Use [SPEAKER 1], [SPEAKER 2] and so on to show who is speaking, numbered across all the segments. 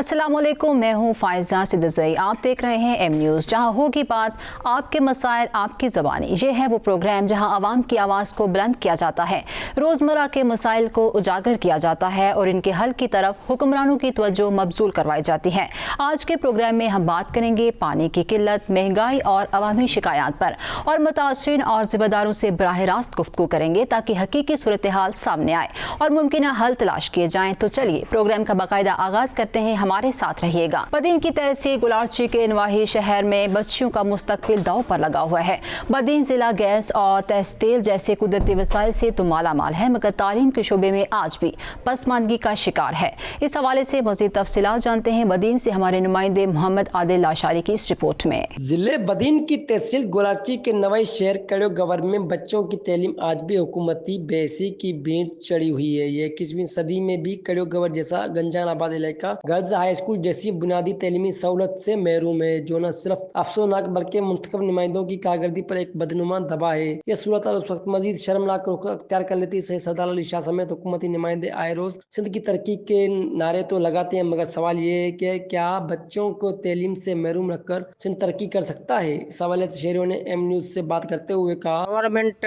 [SPEAKER 1] अस्सलाम वालेकुम, मैं हूँ फायजा सिद्दीकी। आप देख रहे हैं एम न्यूज़, जहाँ होगी बात आपके मसाइल आपकी ज़बानी। ये है वो प्रोग्राम जहाँ आवाम की आवाज़ को बुलंद किया जाता है, रोज़मर्रा के मसाइल को उजागर किया जाता है और इनके हल की तरफ हुक्मरानों की तवज्जो मबजूल करवाई जाती है। आज के प्रोग्राम में हम बात करेंगे पानी की किल्लत, महंगाई और अवामी शिकायत पर, और मुतासरीन और ज़िम्मेदारों से बराह रास्त गुफ्तगू करेंगे ताकि हकीकी सूरत हाल सामने आए और मुमकिन हल तलाश किए जाएँ। तो चलिए प्रोग्राम का बाकायदा आगाज़ करते हैं, हमारे साथ रहिएगा। बदीन की तहसील गुलारची के नवाही शहर में बच्चियों का मुस्तकबिल दाव पर लगा हुआ है। बदीन जिला गैस और तेल जैसे कुदरती वसाइल से तो माला माल है, मगर तालीम के शोबे में आज भी पसमानदगी का शिकार है। इस हवाले से मज़ीद तफसीलात जानते हैं बदीन से हमारे नुमाइंदे मोहम्मद आदिल लाशारी की इस रिपोर्ट में।
[SPEAKER 2] जिले बदीन की तहसील गुलारची के नवाही शहर कड़ो गवर में बच्चों की तालीम आज भी हुकूमती बेसी की भीड़ चढ़ी हुई है। ये 21वीं सदी में भी कड़ो गवर जैसा गंजान आबाद इलाका गर्ल्स हाई स्कूल जैसी बुनियादी तालीमी सहूलत से महरूम है, जो न सिर्फ अफसोसनाक बल्कि मुंतखब नुमाइंदों की कारकर्दगी पर एक बदनुमा दबा है। यह सूरत उस वक्त मजीद शर्मनाक रुख अख्तियार कर लेती है। सरदार अली शाह समेत हुकूमती नुमाइंदे आए रोज सिंध की तरक्की के नारे तो लगाते हैं, मगर सवाल ये है कि क्या बच्चों को तालीम से महरूम रखकर सिंध तरक्की कर सकता है। इस हवाले से शहरियों ने एम न्यूज़ से बात करते हुए कहा,
[SPEAKER 3] गवर्नमेंट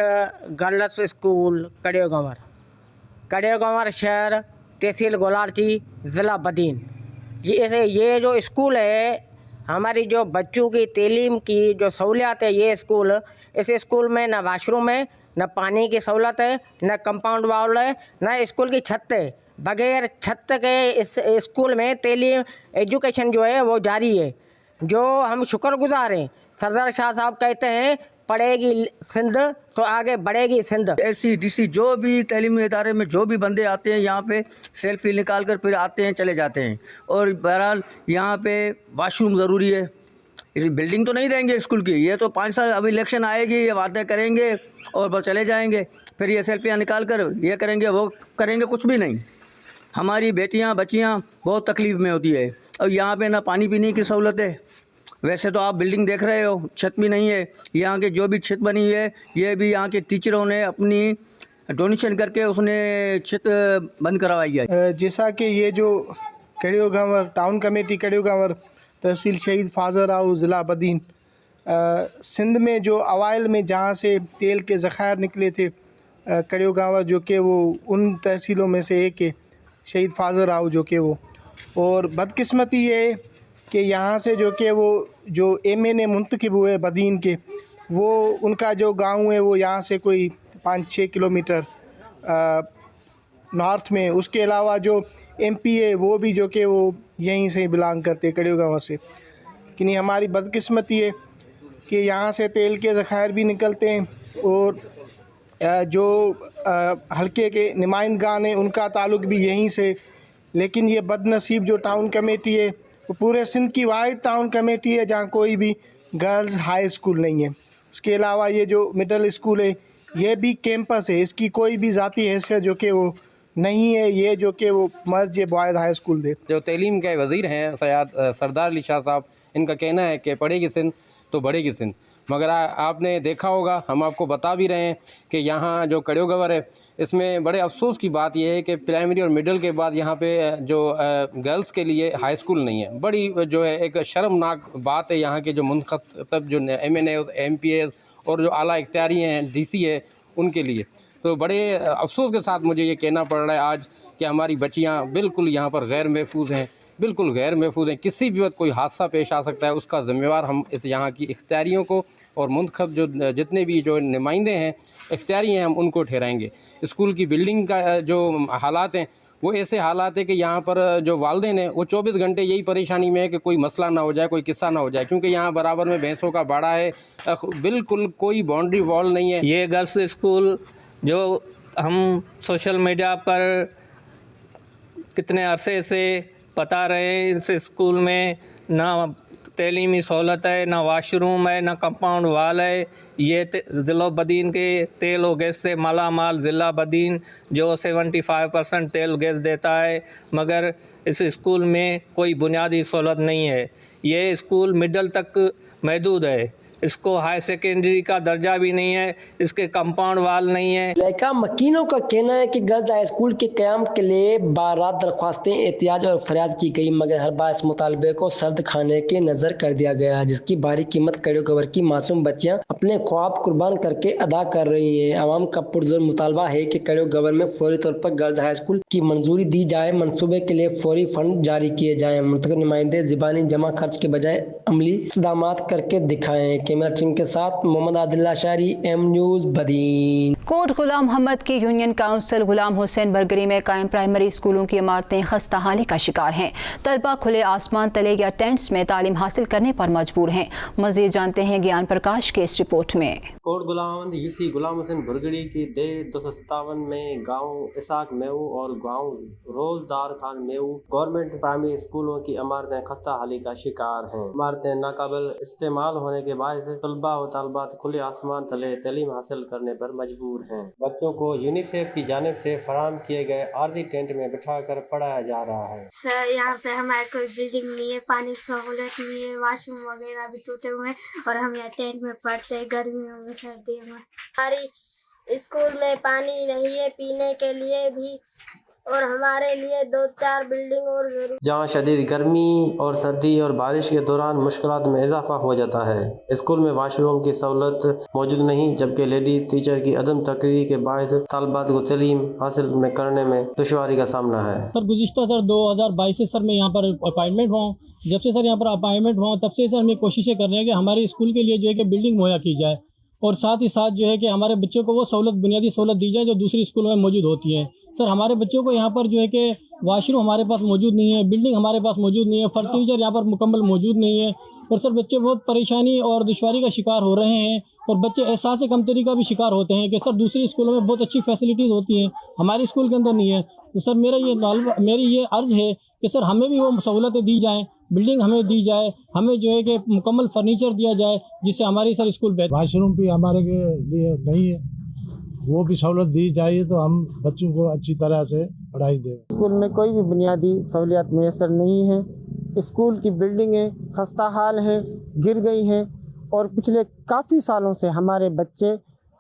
[SPEAKER 3] गर्ल्स स्कूल कड़ियो गंवर शहर तहसील गुलारची ज़िला बदीन, ये जो स्कूल है, हमारी जो बच्चों की तालीम की जो सहूलियत है, ये स्कूल, इस स्कूल में न वाशरूम है, न पानी की सहूलत है, न कंपाउंड वाल है, न स्कूल की छत है। बगैर छत के इस स्कूल में तालीम एजुकेशन जो है वो जारी है, जो हम शुक्रगुजार हैं। सरदार शाह साहब कहते हैं पढ़ेगी सिंध तो आगे बढ़ेगी सिंध।
[SPEAKER 4] SC, DC जो भी तालीमी इदारे में जो भी बंदे आते हैं यहाँ पे सेल्फी निकाल कर फिर आते हैं, चले जाते हैं। और बहरहाल यहाँ पे वाशरूम ज़रूरी है। इस बिल्डिंग तो नहीं देंगे स्कूल की, ये तो 5 साल अभी इलेक्शन आएगी, ये वादे करेंगे और बस चले जाएंगे, फिर ये सेल्फियाँ निकाल कर ये करेंगे वो करेंगे, कुछ भी नहीं। हमारी बेटियाँ बच्चियाँ बहुत तकलीफ़ में होती है। और यहाँ पे ना पानी पीने की सहूलत है, वैसे तो आप बिल्डिंग देख रहे हो, छत भी नहीं है। यहाँ के जो भी छत बनी है, ये भी यहाँ के टीचरों ने अपनी डोनेशन करके उसने छत बंद करवाई है।
[SPEAKER 5] जैसा कि ये जो कड़ियो गंवर टाउन कमेटी कड़ियो गंवर तहसील शहीद फाजर राव ज़िला बदीन सिंध में जो अवाइल में जहाँ से तेल के ज़खायर निकले थे, कड़ियो गंवर जो कि वो उन तहसीलों में से एक है, शहीद फाजर राव जो कि वो, और बदकिस्मती ये है कि यहाँ से जो कि वो जो MNA मुंतखब हुए बदीन के, वो उनका जो गांव है वो यहाँ से कोई 5-6 किलोमीटर नॉर्थ में। उसके अलावा जो MP है वो भी जो कि वो यहीं से बिलोंग करते कड़ियो गाँव से। लेकिन हमारी बदकिस्मती है कि यहाँ से तेल के ज़खायर भी निकलते हैं और जो हल्के के नुमाइंदगान हैं उनका ताल्लुक़ भी यहीं से। लेकिन ये बदनसीब जो टाउन कमेटी है वो पूरे सिंध की वाहिद टाउन कमेटी है जहाँ कोई भी गर्ल्स हाई स्कूल नहीं है। उसके अलावा ये जो मिडल स्कूल है ये भी कैंपस है, इसकी कोई भी ज़ाती हैसियत जो कि वो नहीं है, ये जो कि वो मर्ज बॉयज़ हाई स्कूल दे।
[SPEAKER 6] जो तालीम के वज़ीर हैं सरदार अली शाह साहब, इनका कहना है कि पढ़ेगी सिंध तो बढ़ेगी सिंध, मगर आपने देखा होगा, हम आपको बता भी रहे हैं कि यहाँ जो कड़ियो गंवर है, इसमें बड़े अफसोस की बात यह है कि प्राइमरी और मिडिल के बाद यहाँ पे जो गर्ल्स के लिए हाई स्कूल नहीं है। बड़ी जो है एक शर्मनाक बात है। यहाँ के जो मुंतखब जो MNA MPA और जो आला इख्तियारी हैं DC है, उनके लिए तो बड़े अफसोस के साथ मुझे ये कहना पड़ रहा है आज कि हमारी बच्चियाँ बिल्कुल यहाँ पर गैर महफूज हैं, बिल्कुल गैर महफूज हैं। किसी भी वक्त कोई हादसा पेश आ सकता है, उसका ज़िम्मेवार हम इस यहाँ की इख्तियारियों को और मुंतखब जो जितने भी जो नुमाइंदे हैं इख्तियारी हैं, हम उनको ठहराएंगे। स्कूल की बिल्डिंग का जो हालात हैं वो ऐसे हालात है कि यहाँ पर जो वालिदैन हैं वो 24 घंटे यही परेशानी में है कि कोई मसला ना हो जाए, कोई किस्सा ना हो जाए, क्योंकि यहाँ बराबर में भैंसों का बाड़ा है, बिल्कुल कोई बाउंड्री वॉल नहीं है।
[SPEAKER 7] ये गर्ल्स स्कूल जो हम सोशल मीडिया पर कितने अरसे से बता रहे हैं, इस स्कूल में ना तालीमी सहूलत है, ना वाशरूम है, ना कंपाउंड वाल है। ये ज़िला बदीन के तेल और गैस से माला माल ज़िला बदीन जो 75% तेल गैस देता है, मगर इस स्कूल में कोई बुनियादी सहूलत नहीं है। ये स्कूल मिडल तक महदूद है। इसको हाई सेकेंडरी का दर्जा भी नहीं है, इसके कंपाउंड वाल नहीं है।
[SPEAKER 2] इलाका मकीनों का कहना है कि गर्ल्स हाई स्कूल के क्याम के लिए 12 दरख्वास्तें एहतियाज और फरियाद की गई, मगर हर बार इस मुतालबे को सर्द खाने के नजर कर दिया गया, जिसकी भारी कीमत कड़ियो गवर की मासूम बच्चियां अपने ख्वाब कुर्बान करके अदा कर रही हैं। आवाम का पुरजोर मुतालबा है कि कड़ियो गवर में फौरी तौर पर गर्ल्स हाई स्कूल की मंजूरी दी जाए, मनसूबे के लिए फौरी फंड जारी किए जाए। मुंतखब नुमाइंदे ज़बानी जमा खर्च के बजाय अमली इक़दामात करके दिखाएं। कैमरा टीम के साथ मोहम्मद आदिल शारी, एम न्यूज़ बदीन।
[SPEAKER 1] कोट गुलाम मोहम्मद की यूनियन काउंसिल गुलाम हुसैन बरगरी में कायम प्राइमरी स्कूलों की इमारतें खस्ता हाली का शिकार हैं। तलबा खुले आसमान तले या टेंट्स में तालीम हासिल करने पर मजबूर हैं। मजीद जानते हैं ज्ञान प्रकाश के इस रिपोर्ट में।
[SPEAKER 8] कोट गुलाम यूसी गुलाम हुसैन बरगड़ी की दे 257 में गांव इसाक मेऊ और गांव रोजदार खान मेऊ गवर्नमेंट प्राइमरी स्कूलों की इमारतें खस्ता हाली का शिकार हैं। इमारतें नाकाबिल इस्तेमाल होने के बाद तलबा व तालबात खुले आसमान तले तालीम हासिल करने पर मजबूर हैं। बच्चों को यूनिसेफ की जानिब से फराहम किए गए आर्जी टेंट में बिठाकर पढ़ाया जा रहा है।
[SPEAKER 9] सर यहाँ पे हमारे कोई बिल्डिंग नहीं है, पानी की सहूलत नहीं है, वॉशरूम वगैरह भी टूटे हुए हैं और हम यहाँ टेंट में पढ़ते हैं गर्मियों में सर्दियों में। हमारी स्कूल में पानी नहीं है पीने के लिए भी और हमारे लिए 2-4 बिल्डिंग और जरूर। जहाँ शदीद गर्मी और सर्दी और बारिश के दौरान मुश्किलात में इजाफा हो जाता है। स्कूल में वाशरूम की सहूलत मौजूद नहीं, जबकि लेडी टीचर की अदम तकरीर के बायस तालबात को तालीम हासिल करने में दुश्वारी का सामना है।
[SPEAKER 10] सर गुज़िश्ता 2022 से सर मैं यहाँ पर अपॉइंटमेंट हुआ हूँ। जब से सर यहाँ पर अपॉइंटमेंट हुआ तब से सर हम कोशिशें कर रहे हैं कि हमारे स्कूल के लिए जो है कि बिल्डिंग मुहैया की जाए और साथ ही साथ जो है कि हमारे बच्चों को वो सहूलत बुनियादी सहूलत दी जाए जो दूसरी स्कूलों में मौजूद होती है। सर हमारे बच्चों को यहाँ पर जो है कि वाशरूम हमारे पास मौजूद नहीं है, बिल्डिंग हमारे पास मौजूद नहीं है, फर्नीचर यहाँ पर मुकम्मल मौजूद नहीं है और सर बच्चे बहुत परेशानी और दुश्वारी का शिकार हो रहे हैं और बच्चे एहसास कमतरी का भी शिकार होते हैं कि सर दूसरी स्कूलों में बहुत अच्छी फैसिलिटीज़ होती हैं, हमारे स्कूल के अंदर नहीं है। तो सर मेरी ये अर्ज़ है कि सर हमें भी वो सहूलतें दी जाएँ, बिल्डिंग हमें दी जाए, हमें जो है कि मुकम्मल फर्नीचर दिया जाए जिससे हमारी सर स्कूल बेहतर।
[SPEAKER 11] वाशरूम भी हमारे के लिए नहीं है, वो भी सहूलत दी जाए तो हम बच्चों को अच्छी तरह से पढ़ाई दें।
[SPEAKER 12] स्कूल में कोई भी बुनियादी सहूलियात मैसर नहीं है। स्कूल की बिल्डिंगें खस्ता हाल है, गिर गई हैं और पिछले काफ़ी सालों से हमारे बच्चे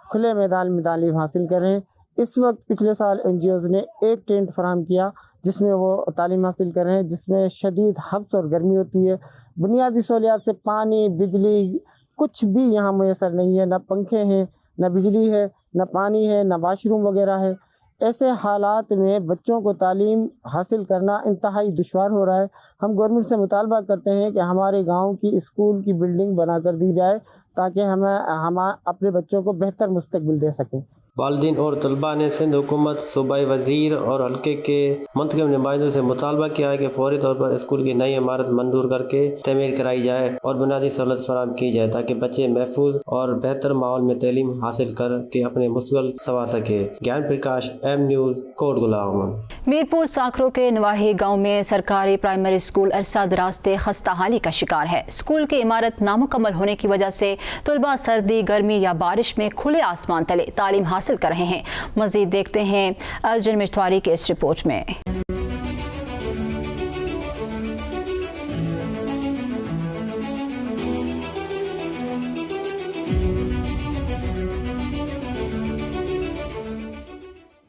[SPEAKER 12] खुले मैदान में तालीम हासिल कर रहे हैं। इस वक्त पिछले साल NGOs ने एक टेंट फराहम किया जिसमें वो तालीम हासिल कर रहे हैं, जिसमें शदीद हब्स और गर्मी होती है। बुनियादी सहूलियात से पानी बिजली कुछ भी यहाँ मैसर नहीं है, न पंखे हैं, न बिजली है, न पानी है, न वाशरूम वगैरह है। ऐसे हालात में बच्चों को तालीम हासिल करना इंतहाई दुश्वार हो रहा है। हम गवर्नमेंट से मुतालबा करते हैं कि हमारे गांव की स्कूल की बिल्डिंग बना कर दी जाए ताकि हम अपने बच्चों को बेहतर मुस्तकबिल दे सकें।
[SPEAKER 8] वालिदैन और तलबा ने सिंध हुकूमत, सूबाई वज़ीर और हल्के के मुंतखब नुमाइंदों से मुतालबा किया है कि फौरी तौर पर स्कूल की नई इमारत मंजूर करके तमीर कराई जाए और बुनियादी सहूलत फराहम की जाए ताकि बच्चे महफूज और बेहतर माहौल में तालीम हासिल करके अपने मुस्तकबिल संवार सके। ज्ञान प्रकाश, एम न्यूज़, कोट गुलाम।
[SPEAKER 1] मीरपुर साखरों के नवाही गांव में सरकारी प्राइमरी स्कूल अरसा दराज से खस्ता हाली का शिकार है। स्कूल की इमारत नामुकम्मल होने की वजह से तलबा सर्दी गर्मी या बारिश में खुले आसमान तले तालीम हासिल कर रहे हैं। मजीद देखते हैं अर्जुन मिश्वारी के इस रिपोर्ट में।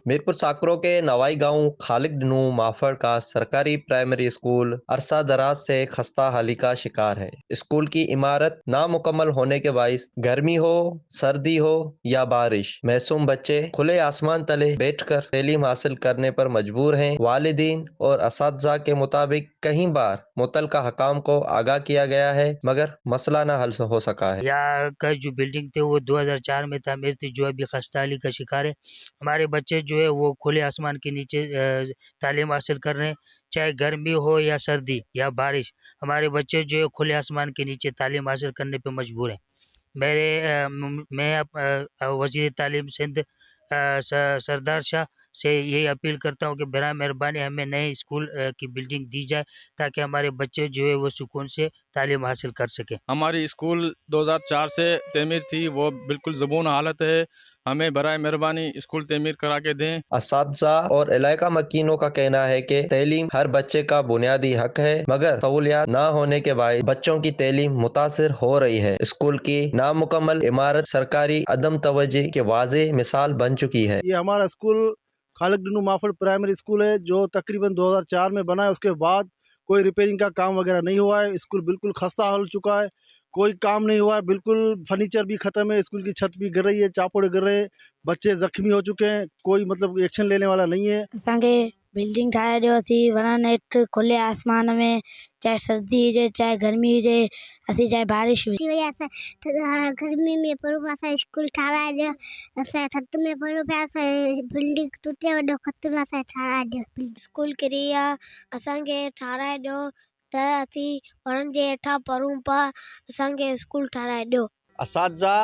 [SPEAKER 13] मीरपुर साकरों के नवाई गांव खालिक नू माफड़ का सरकारी प्राइमरी स्कूल अरसा दराज से खस्ता हाली का शिकार है। स्कूल की इमारत नामुकम्मल होने के बाइस गर्मी हो, सर्दी हो या बारिश, मासूम बच्चे खुले आसमान तले बैठकर तालीम हासिल करने पर मजबूर हैं। वालिदीन और असातिज़ा के मुताबिक कई बार मुतल्लिका हकाम को आगाह किया गया है मगर मसला न हल हो सका है।
[SPEAKER 14] यहाँ का जो बिल्डिंग थे वो 2004 में तामीर थी, जो अभी खस्ता हाली का शिकार है। हमारे बच्चे जो है वो खुले आसमान के नीचे तालीम हासिल कर रहे हैं, चाहे गर्मी हो या सर्दी या बारिश। हमारे बच्चे जो है खुले आसमान के नीचे तालीम हासिल करने पे मजबूर हैं। मैं वज़ीर तालीम सिंध सरदार शाह से यही अपील करता हूँ कि बराए मेहरबानी हमें नए स्कूल की बिल्डिंग दी जाए ताकि हमारे बच्चे जो है वो सुकून से तालीम हासिल कर सकें।
[SPEAKER 15] हमारी स्कूल 2004 से तमीर थी, वो बिल्कुल ज़बून हालत है। हमें बराए मेहरबानी स्कूल तमीर करा के दें।
[SPEAKER 13] असातिज़ा और इलाका मकीनों का कहना है कि तैलीम हर बच्चे का बुनियादी हक है, मगर सहूलियात ना होने के बाद बच्चों की तैलीम मुतासिर हो रही है। स्कूल की नामुकम्मल इमारत सरकारी अदम तवज्जो की वाज़ेह मिसाल बन चुकी है।
[SPEAKER 11] ये हमारा स्कूल खालिद डिनू माफड़ प्राइमरी स्कूल है, जो तकरीबन 2004 में बना है। उसके बाद कोई रिपेयरिंग का काम वगैरह नहीं हुआ है। स्कूल बिल्कुल खस्ता हो चुका है, कोई काम नहीं हुआ है, बिल्कुल फर्नीचर भी ख़त्म है, स्कूल की छत भी गिर रही है, चापोड़े गिर रहे हैं, बच्चे ज़ख्मी हो चुके हैं, कोई मतलब एक्शन लेने वाला नहीं है।
[SPEAKER 9] असांखे बिल्डिंग ठाहे ॾियो असीं वण नेठि खुले आसमान में, चाहे सर्दी हुजे चाहे गर्मी हुजे, असीं चाहे बारिश हुजे। असां गर्मी में पढ़ूं पिया, असां स्कूल ठाराए ॾियो। असां थधि में पढ़ूं पिया, असां बिल्डिंग टुटे वॾो खतरो, असां ठाराए ॾियो। स्कूल किरी आहे, असांखे ठाराए ॾियो त असीं वणनि जे हेठां पढ़ूं पिया, असांखे स्कूल ठाराए ॾियो।
[SPEAKER 16] असातिज़ा,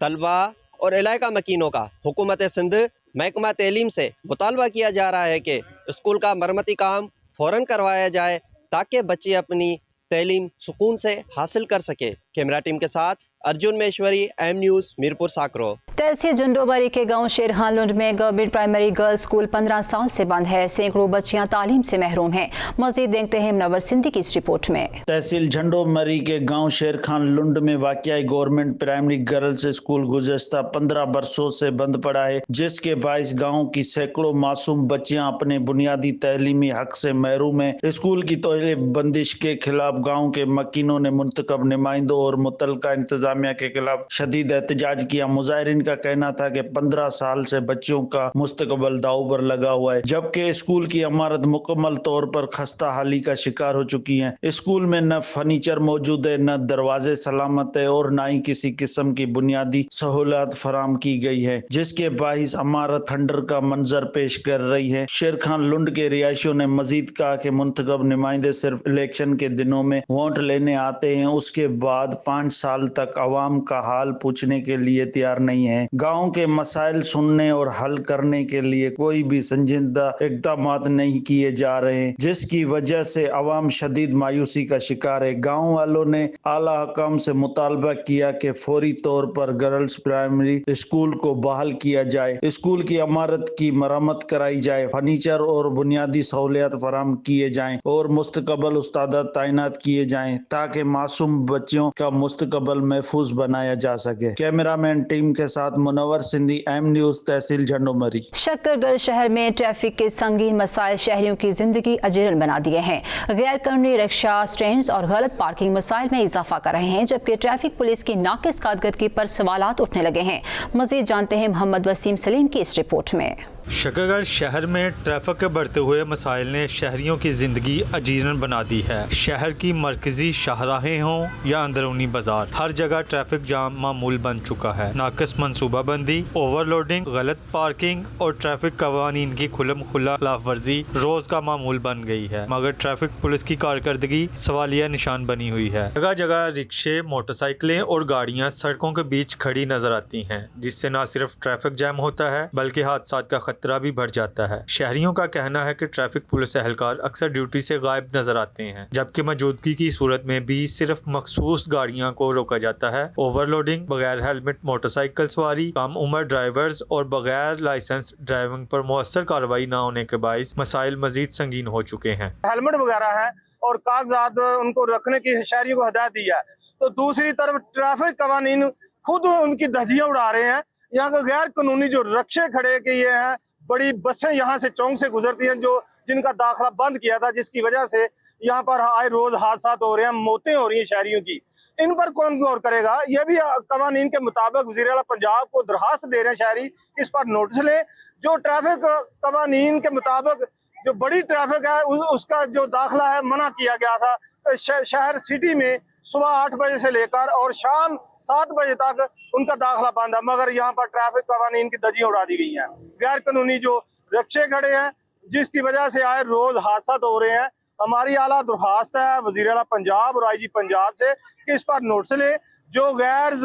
[SPEAKER 16] तलबा और इलाका मकीनों का हुकूमत सिंध महकमा तैलीम से मुतालबा किया जा रहा है कि स्कूल का मरम्मती काम फ़ौरन करवाया जाए ताकि बच्चे अपनी तैलीम सुकून से हासिल कर सके। कैमरा टीम के साथ अर्जुन महेश्वरी, एम न्यूज़, मीरपुर साकरो।
[SPEAKER 1] तहसील झंडोबरी के गांव शेरखान लुंड में गवर्नमेंट प्राइमरी गर्ल्स स्कूल 15 साल से बंद है। सैकड़ों बच्चियां तालीम से महरूम हैं। मजीद देखते हैं नवर सिंधी की इस रिपोर्ट में।
[SPEAKER 17] तहसील झंडोबरी के गांव शेरखान लुंड में वाक़या गवर्नमेंट प्राइमरी गर्ल्स स्कूल गुज़श्ता 15 बरसों से बंद पड़ा है, जिसके बायस गाँव की सैकड़ों मासूम बच्चियां अपने बुनियादी तैलीमी हक से महरूम है। स्कूल की तोले बंदिश के खिलाफ गाँव के मकीनों ने मुंतखब नुमाइंदों और मुतलका इंतजामिया के खिलाफ शदीद एहतजाज किया। मुजाहिरीन का कहना था कि 15 साल से बच्चों का मुस्तकबल दाव पर लगा हुआ है, जबकि स्कूल की इमारत मुकम्मल तौर पर खस्ता हाली का शिकार हो चुकी है। स्कूल में न फर्नीचर मौजूद है, न दरवाजे सलामत है और न ही किसी किस्म की बुनियादी सहूलत फराम की गई है, जिसके बाइस इमारत खंडर का मंजर पेश कर रही है। शेरखान लुंड के रिहायशियों ने मजीद कहा कि मुंतखब नुमाइंदे सिर्फ इलेक्शन के दिनों में वोट लेने आते हैं, उसके बाद 5 साल तक अवाम का हाल पूछने के लिए तैयार नहीं है। गांव के मसाइल सुनने और हल करने के लिए कोई भी संजीदा इक़दाम नहीं किए जा रहे हैं, जिसकी वजह से अवाम शदीद मायूसी का शिकार है। गांव वालों ने आला हकाम से मुतालबा किया कि फौरी तौर पर गर्ल्स प्राइमरी स्कूल को बहाल किया जाए, स्कूल की इमारत की मरम्मत कराई जाए, फर्नीचर और बुनियादी सहूलियत फराम किए जाएं और मुस्तकबल उस्ताद तैनात किए जाएं ताकि मासूम बच्चों का मुस्तकबल महफूज बनाया जा सके। कैमरामैन टीम के साथ मुनव्वर सिंधी, एम न्यूज़, तहसील झंडोमरी।
[SPEAKER 1] शक्करगढ़ शहर में ट्रैफिक के संगीन मसाइल शहरियों की जिंदगी अजीरन बना दिए हैं। गैर कानूनी रिक्शा स्टैंड्स और गलत पार्किंग मसाइल में इजाफा कर रहे हैं, जबकि ट्रैफिक पुलिस की नाकिस कारकर्दगी पर सवालात उठने लगे हैं। मजीद जानते हैं मोहम्मद वसीम सलीम की इस रिपोर्ट में।
[SPEAKER 18] शक्करगढ़ शहर में ट्रैफिक के बढ़ते हुए मसाइल ने शहरियों की ज़िंदगी अजीरन बना दी है। शहर की मरकजी शाहराहें हों या अंदरूनी बाजार, हर जगह ट्रैफिक जाम मामूल बन चुका है। नाकिस मनसूबाबंदी, ओवरलोडिंग, गलत पार्किंग और ट्रैफिक कवानीन की खुल्लम खुल्ला खिलाफ वर्जी रोज का मामूल बन गई है, मगर ट्रैफिक पुलिस की कारकर्दगी सवालिया निशान बनी हुई है। जगह जगह रिक्शे, मोटरसाइकिलें और गाड़ियाँ सड़कों के बीच खड़ी नजर आती हैं, जिससे न सिर्फ ट्रैफिक जैम होता है बल्कि हादसात का खतरा भी बढ़ जाता है। शहरियों का कहना है कि ट्रैफिक पुलिस एहलकार अक्सर ड्यूटी से गायब नजर आते हैं, जबकि मौजूदगी की सूरत में भी सिर्फ मखसूस गाड़ियां को रोका जाता है। ओवरलोडिंग, बगैर हेलमेट मोटरसाइकिल सवारी, कम उम्र ड्राइवर्स और बगैर लाइसेंस ड्राइविंग पर मुअस्सर कार्रवाई न होने के बाइस मसाइल मजीद संगीन हो चुके हैं।
[SPEAKER 19] हेलमेट वगैरह है और कागजात उनको रखने की शहरियों को हदायत दी है, तो दूसरी तरफ ट्रैफिक कवानीन खुद उनकी धज्जियां उड़ा रहे हैं। यहाँ के गैर कानूनी जो रक्शे खड़े किए हैं, बड़ी बसें यहाँ से चौक से गुजरती हैं जो जिनका दाखिला बंद किया था, जिसकी वजह से यहाँ पर आए रोज हादसा हो रहे हैं, मौतें हो रही हैं शहरियों की। इन पर कौन गौर करेगा? ये भी कवानीन के मुताबिक वज़ीर आला पंजाब को दरखास्त दे रहे हैं शहरी, इस पर नोटिस लें। जो ट्रैफिक कवानीन के मुताबिक जो बड़ी ट्रैफिक है उसका जो दाखिला है मना किया गया था। शहर सिटी में सुबह 8 बजे से लेकर और शाम 7 बजे तक उनका दाखिला बंद है, मगर यहाँ पर ट्रैफिक कवानीन की धज्जियां उड़ा दी गई हैं। गैर कानूनी जो रिक्शे खड़े हैं जिसकी वजह से आए रोज हादसा हो रहे हैं। हमारी आला दरखास्त है वज़ीर आला पंजाब और IG पंजाब से कि इस पर नोटिस ले। जो गैर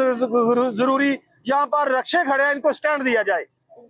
[SPEAKER 19] जरूरी यहाँ पर रिक्शे खड़े हैं इनको स्टैंड दिया जाए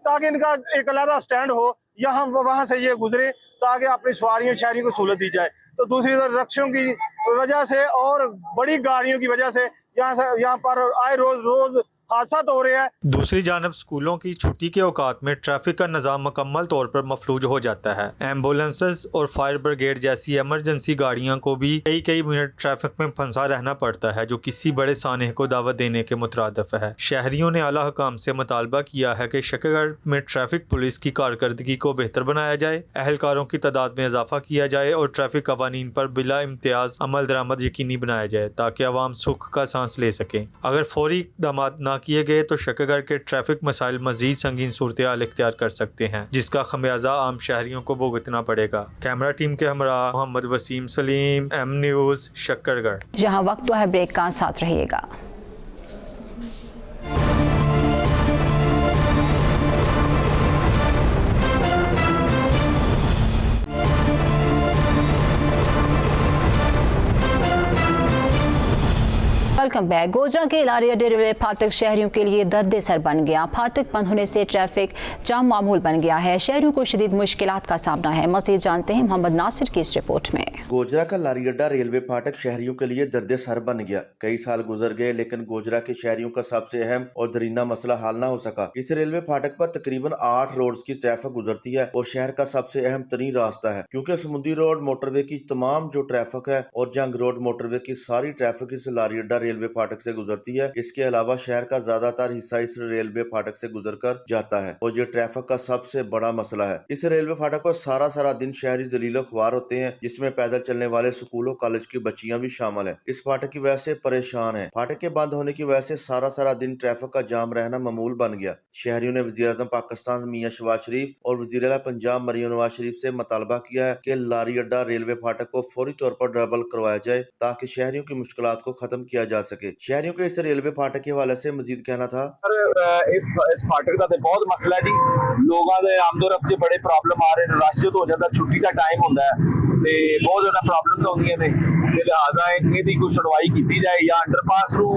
[SPEAKER 19] ताकि इनका एक अलग स्टैंड हो, यहाँ वहाँ से ये गुजरे ताकि अपनी सवारियों शहरियों को सहूलत दी जाए। तो दूसरी तरफ रिक्शों की वजह से और बड़ी गाड़ियों की वजह से यहाँ पर आए रोज हादसा हो रहा है।
[SPEAKER 18] दूसरी जानब स्कूलों की छुट्टी के औकात में ट्रैफिक का निज़ाम मुकम्मल तौर पर मफलूज हो जाता है। एम्बुलेंसेस और फायर ब्रिगेड जैसी एमरजेंसी गाड़ियों को भी कई मिनट ट्रैफिक में फंसा रहना पड़ता है, जो किसी बड़े सानह को दावत देने के मुतरादिफ है। शहरियों ने आला हुकाम से मुतालबा किया है कि शकरगढ़ में ट्रैफिक पुलिस की कारकर्दगी को बेहतर बनाया जाए, अहलकारों की तादाद में इजाफा किया जाए और ट्रैफिक कवानीन पर बिला इम्तियाज अमल दरामद यकीनी बनाया जाए ताकि आवाम सुख का सांस ले सकें। अगर फौरी इक़दाम न किए गए तो शकरगढ़ के ट्रैफिक मसाइल मजीद संगीन सूरत-ए-हाल इख्तियार कर सकते हैं, जिसका खमियाजा आम शहरियों को भुगतना पड़ेगा। कैमरा टीम के हमरा मोहम्मद वसीम सलीम, एम न्यूज़, शकरगढ़।
[SPEAKER 1] जहां वक्त है ब्रेक का, साथ रहिएगा। Welcome back. गोजरा के लारी अड्डे रेलवे फाटक शहरियों के लिए दर्द सर बन गया। फाटक बंद होने से ट्रैफिक जाम मामूल बन गया है। शहरियों को शदीद मुश्किलात का सामना है। मज़ीद जानते हैं मोहम्मद नासिर की इस रिपोर्ट में।
[SPEAKER 20] गोजरा का लारी अड्डा रेलवे फाटक शहरियों के लिए दर्द सर बन गया। कई साल गुजर गए लेकिन गोजरा के शहरियों का सबसे अहम और दरीना मसला हल न हो सका। इस रेलवे फाटक पर तकरीबन 8 रोड्स की ट्रैफिक गुजरती है और शहर का सबसे अहम तरीन रास्ता है, क्योंकि समुद्री रोड मोटरवे की तमाम जो ट्रैफिक है और जंग रोड मोटरवे की सारी ट्रैफिक इस लारी अड्डा रेलवे फाटक से गुजरती है। इसके अलावा शहर का ज्यादातर हिस्सा इस रेलवे फाटक से गुजरकर जाता है और ये ट्रैफिक का सबसे बड़ा मसला है। इस रेलवे फाटक पर सारा दिन शहरी जलीलो ख्वार होते हैं, जिसमें पैदल चलने वाले स्कूलों कॉलेज की बच्चियां भी शामिल हैं। इस फाटक की वजह से परेशान है। फाटक के बंद होने की वजह से सारा दिन ट्रैफिक का जाम रहना मामूल बन गया। शहरियों ने वज़ीर-ए-आज़म पाकिस्तान मियां शहबाज शरीफ और वज़ीर-ए-आला पंजाब मरियम नवाज शरीफ से मुतालबा किया है कि लारी अड्डा रेलवे फाटक को फौरी तौर पर डबल करवाया जाए ताकि शहरियों की मुश्किलात को खत्म किया जा सके। शहरियों के इस रेलवे फाटक के हवाले से मजीद कहना था।
[SPEAKER 21] इस फाटक का बहुत मसला जी, लोगों के आमदोरफ्त से बड़े प्रॉब्लम आ रहे हैं। रश जो हो जाता, छुट्टी का टाइम होता है तो बहुत ज्यादा प्रॉब्लम तो होंगी ने, लिहाजा इनकी कुछ सुनवाई की जाए या अंडरपास नू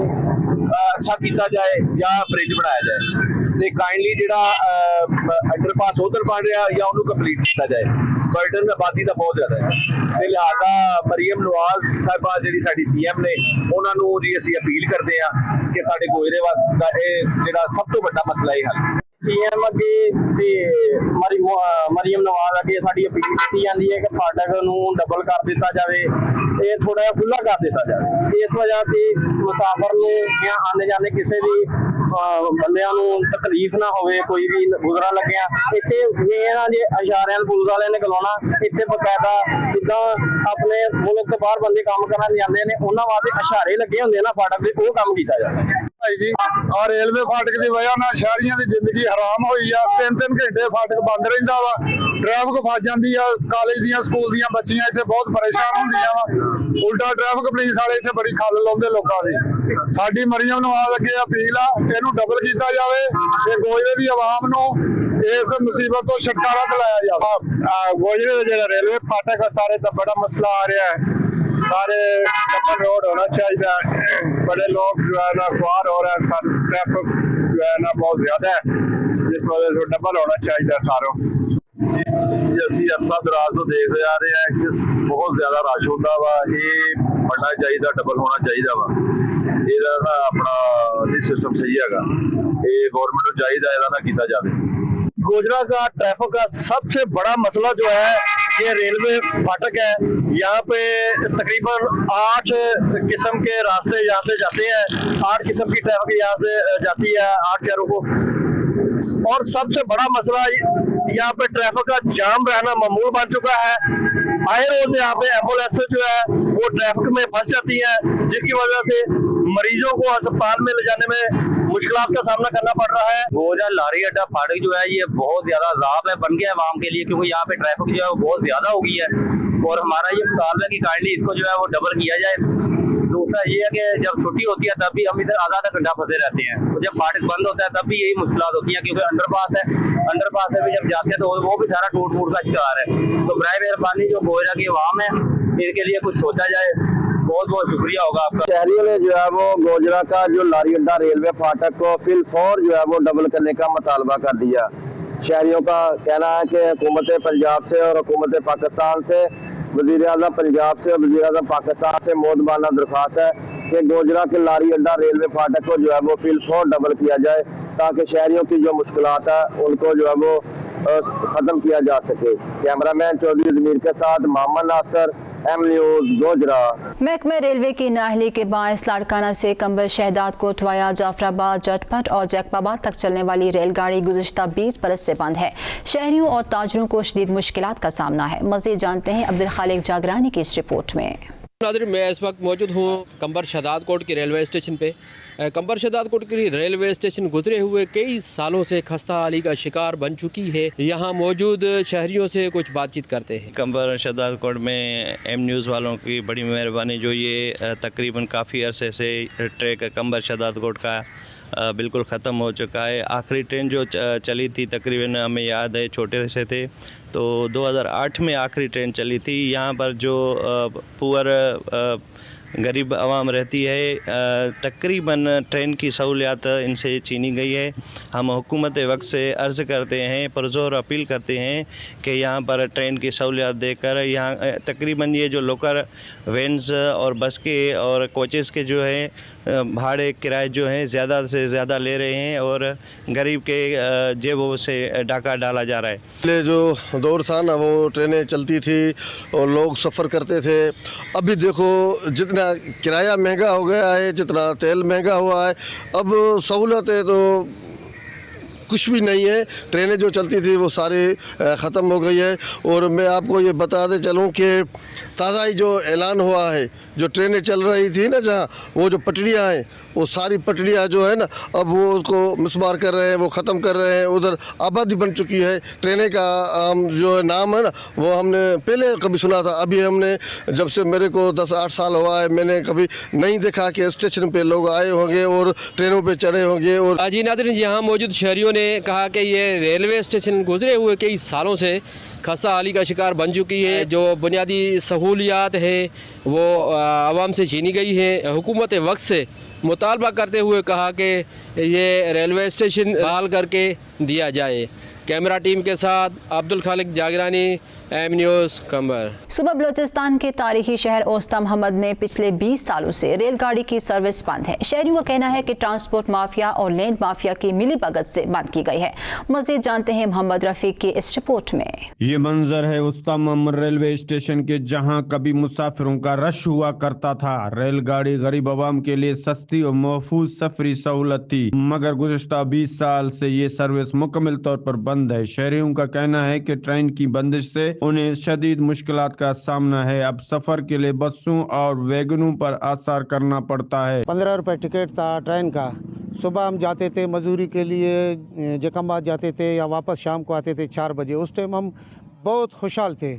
[SPEAKER 21] अच्छा किया जाए या ब्रिज बनाया जाए ते काइंडली जिहड़ा अंडरपास उधर बन रहा या उन्होंने कंप्लीट किया जाए। बर्डन आबादी का बहुत ज्यादा है ते लिहाजा मरियम नवाज साहिबा जी साडी सीएम ने उन्होंने जी असीं अपील करते हैं कि साडे गोजरे का जिहड़ा सब तो बड़ा मसला है हल सीएम अगे ते मरियम नवाज अगे साडी अपील की जाती है कि फाटक नूं डबल कर दिता जाए, ये थोड़ा जिहा खुला कर दिता जाए। इस वजह से मुसाफिर नूं या आने जाने किसी भी बंदियां नूं तकलीफ ना होवे, कोई भी गुजरा लग्या इत्थे मेन जे इशारियां पुलिस वाले ने गलाउणा इत्थे बकायदा जिद्दां अपने मुल्क तो बाहर बंदे काम करन जांदे ने उन्हां वास्ते इशारे लगे हुंदे ना फाटक दे, वो काम कीता जाए जी।
[SPEAKER 19] और रेलवे फाटक की वजह नाल शहरियां दी जिंदगी हराम होई आ। 3 घंटे फाटक बंद रहिंदा वा, ट्रैफिक फस जांदी आ। कॉलेज दियां स्कूल दियां बच्चियां इत्थे बहुत परेशान हुंदियां वा। उल्टा ट्रैफिक पुलिस वाले इत्थे बड़ी खल लाउंदे लोकां दी। साडी मरियम नवाज अगे अपील आ इहनूं डबल कीता जावे ते गोजरे दी आवाम नूं इस मुसीबत तो छुटकारा दिलाया जाए। गोजरे दा जिहड़ा रेलवे फाटक है सारे दा बड़ा मसला आ रहा है। सारे डबल रोड होना चाहिए। बड़े लोग जो है ना ख्वार हो रहे हैं, सर ट्रैफिक जो है ना बहुत ज्यादा है, जिस वजह से डबल होना चाहिए सारों। ਅਸੀਂ ਅਰਸਾ ਦਰਾਜ਼ ਤੋਂ ਦੇਖਦੇ ਆ ਰਹੇ ਹਾਂ ਕਿ ਬਹੁਤ ਜ਼ਿਆਦਾ ਰਸ਼ ਹੁੰਦਾ ਵਾ, ਇਹ ਬਣਨਾ ਚਾਹੀਦਾ, ਡਬਲ ਹੋਣਾ ਚਾਹੀਦਾ ਵਾ। ਇਹਦਾ ਨਾ ਆਪਣਾ ਸਿਸਟਮ ਸਹੀ ਹੈਗਾ, ਇਹ ਗਵਰਨਮੈਂਟ ਨੂੰ ਚਾਹੀਦਾ ਇਹਦਾ ਨਾ ਕੀਤਾ ਜਾਵੇ।
[SPEAKER 21] गोजरा का ट्रैफिक का सबसे बड़ा मसला जो है ये रेलवे फाटक है। यहाँ पे तकरीबन 8 किस्म के रास्ते यहाँ से जाते हैं, 8 किस्म की ट्रैफिक यहाँ से जाती है 8 शहरों को। और सबसे बड़ा मसला यहाँ पे ट्रैफिक का जाम रहना मामूल बन चुका है। आए रोज यहाँ पे एम्बुलेंस जो है वो ट्रैफिक में फंस जाती है, जिसकी वजह से मरीजों को अस्पताल में ले जाने में मुश्किलात का सामना करना पड़ रहा है।
[SPEAKER 22] गोजरा लारी अड्डा फाटक जो है ये बहुत ज्यादा अज़ाब है बन गया है आवाम के लिए, क्योंकि यहाँ पे ट्रैफिक जो है वो बहुत ज्यादा हो गई है और हमारा ये मुतालबा है कि काइंडली इसको जो है वो डबल किया जाए। दूसरा ये है कि जब छुट्टी होती है तब भी हम इधर आधा घंटा फंसे रहते हैं, तो जब फाटक बंद होता है तब भी यही मुश्किलात होती है, क्योंकि अंडरपास है, अंडरपास से भी जब जाते हैं तो वो भी सारा टूट फूट का शिकार है। तो बराए मेहरबानी जो गोजरा की आवाम है इनके लिए कुछ सोचा जाए। बहुत बहुत शुक्रिया होगा आपका।
[SPEAKER 20] शहरियों ने जो है वो गोजरा का जो लारी अड्डा रेलवे फाटक को फिल फौर जो है वो डबल करने का मुतालबा कर दिया। शहरियों का कहना है कि हुकूमत पंजाब से और हुकूमत पाकिस्तान से, वज़ीर-ए-आज़म पंजाब से और वज़ीर-ए-आज़म पाकिस्तान से मोदबाना दरख्वास्त है
[SPEAKER 3] کہ गोजरा के लारी अड्डा रेलवे फाटक को जो है वो फिलफोर डबल किया जाए ताकि शहरियों की जो मुश्किलात है उनको जो है वो ख़त्म किया जा सके। कैमरामैन चौधरी ज़मीर के साथ मोहम्मद नासर, एम न्यूज़, गोजरा।
[SPEAKER 1] महकमे रेलवे की नाअहली के बायस लाड़काना से कंबर शहदाद कोटवाया, जाफराबाद, जटपट और जैकबाबाद तक चलने वाली रेलगाड़ी गुज़िश्ता 20 बरस से बंद है। शहरियों और ताजरों को शदीद मुश्किलात का सामना है। मज़ीद जानते हैं अब्दुल खालिक जागरानी की इस रिपोर्ट में।
[SPEAKER 4] नाज़रीन, मैं इस वक्त मौजूद हूँ कंबर शहदाद कोट के रेलवे स्टेशन पे। कंबर शहदाद कोट की रेलवे स्टेशन गुजरे हुए कई सालों से खस्ता हाली का शिकार बन चुकी है। यहाँ मौजूद शहरियों से कुछ बातचीत करते हैं।
[SPEAKER 23] कंबर शहदाद कोट में एम न्यूज़ वालों की बड़ी मेहरबानी, जो ये तकरीबन काफ़ी अरसे से ट्रैक कंबर शहदाद कोट का बिल्कुल ख़त्म हो चुका है। आखिरी ट्रेन जो चली थी, तकरीबन हमें याद है, छोटे से थे तो 2008 में आखिरी ट्रेन चली थी। यहाँ पर जो पुअर गरीब आवाम रहती है, तकरीबन ट्रेन की सहूलियात इनसे छीनी गई है। हम हुकूमत वक्त से अर्ज़ करते हैं, पुरज़ोर अपील करते हैं कि यहाँ पर ट्रेन की सहूलियात देकर यहाँ तकरीबन ये जो लोकल वैन्स और बस के और कोचेस के जो है भाड़े किराए जो हैं ज़्यादा से ज़्यादा ले रहे हैं और गरीब के जेबों से डाका डाला जा रहा है।
[SPEAKER 24] पहले जो दौर था ना, वो ट्रेनें चलती थी और लोग सफ़र करते थे। अभी देखो जितना किराया महंगा हो गया है, जितना तेल महंगा हुआ है, अब सहूलतें तो कुछ भी नहीं है। ट्रेनें जो चलती थी वो सारी ख़त्म हो गई है। और मैं आपको ये बताते चलूँ कि ताज़ा ही जो ऐलान हुआ है, जो ट्रेनें चल रही थी ना, जहाँ वो जो पटड़ियाँ हैं, वो सारी पटड़ियाँ जो है ना, अब वो उसको मिसमार कर रहे हैं, वो ख़त्म कर रहे हैं। उधर आबादी बन चुकी है। ट्रेनें का जो नाम है ना, वो हमने पहले कभी सुना था, अभी हमने जब से मेरे को 10-8 साल हुआ है, मैंने कभी नहीं देखा कि स्टेशन पे लोग आए होंगे और ट्रेनों पे चढ़े होंगे। और
[SPEAKER 4] जी नाज़रीन, यहाँ मौजूद शहरियों ने कहा कि ये रेलवे स्टेशन गुजरे हुए कई सालों से खस्ता हाली का शिकार बन चुकी है। जो बुनियादी सहूलियात है वो आवाम से छीनी गई है। हुकूमत वक्त से मुतालबा करते हुए कहा कि ये रेलवे स्टेशन बहाल करके दिया जाए। कैमरा टीम के साथ अब्दुल खालिक जागरानी, एम न्यूज़, कंबर।
[SPEAKER 1] सुबह बलोचिस्तान के तारीखी शहर ओस्ता मोहम्मद में पिछले 20 सालों से रेलगाड़ी की सर्विस बंद है। शहरियों का कहना है कि ट्रांसपोर्ट माफिया और लैंड माफिया की मिली भगत से बंद की गई है। मजीद जानते हैं मोहम्मद रफीक की इस रिपोर्ट में।
[SPEAKER 25] ये मंजर है ओस्ता मोहम्मद रेलवे स्टेशन के, जहां कभी मुसाफिरों का रश हुआ करता था। रेलगाड़ी गरीब आवाम के लिए सस्ती और महफूज सफरी सहूलत थी, मगर गुज़िश्ता 20 साल से ये सर्विस मुकम्मल तौर पर बंद है। शहरियों का कहना है कि ट्रेन की बंदिश से उन्हें शदीद मुश्किलात का सामना है। अब सफर के लिए बसों और वैगनों पर आसार करना पड़ता है।
[SPEAKER 12] 15 रुपए टिकट था ट्रेन का। सुबह हम जाते थे मजदूरी के लिए, जकमाबाद जाते थे या वापस शाम को आते थे 4 बजे। उस टाइम हम बहुत खुशहाल थे।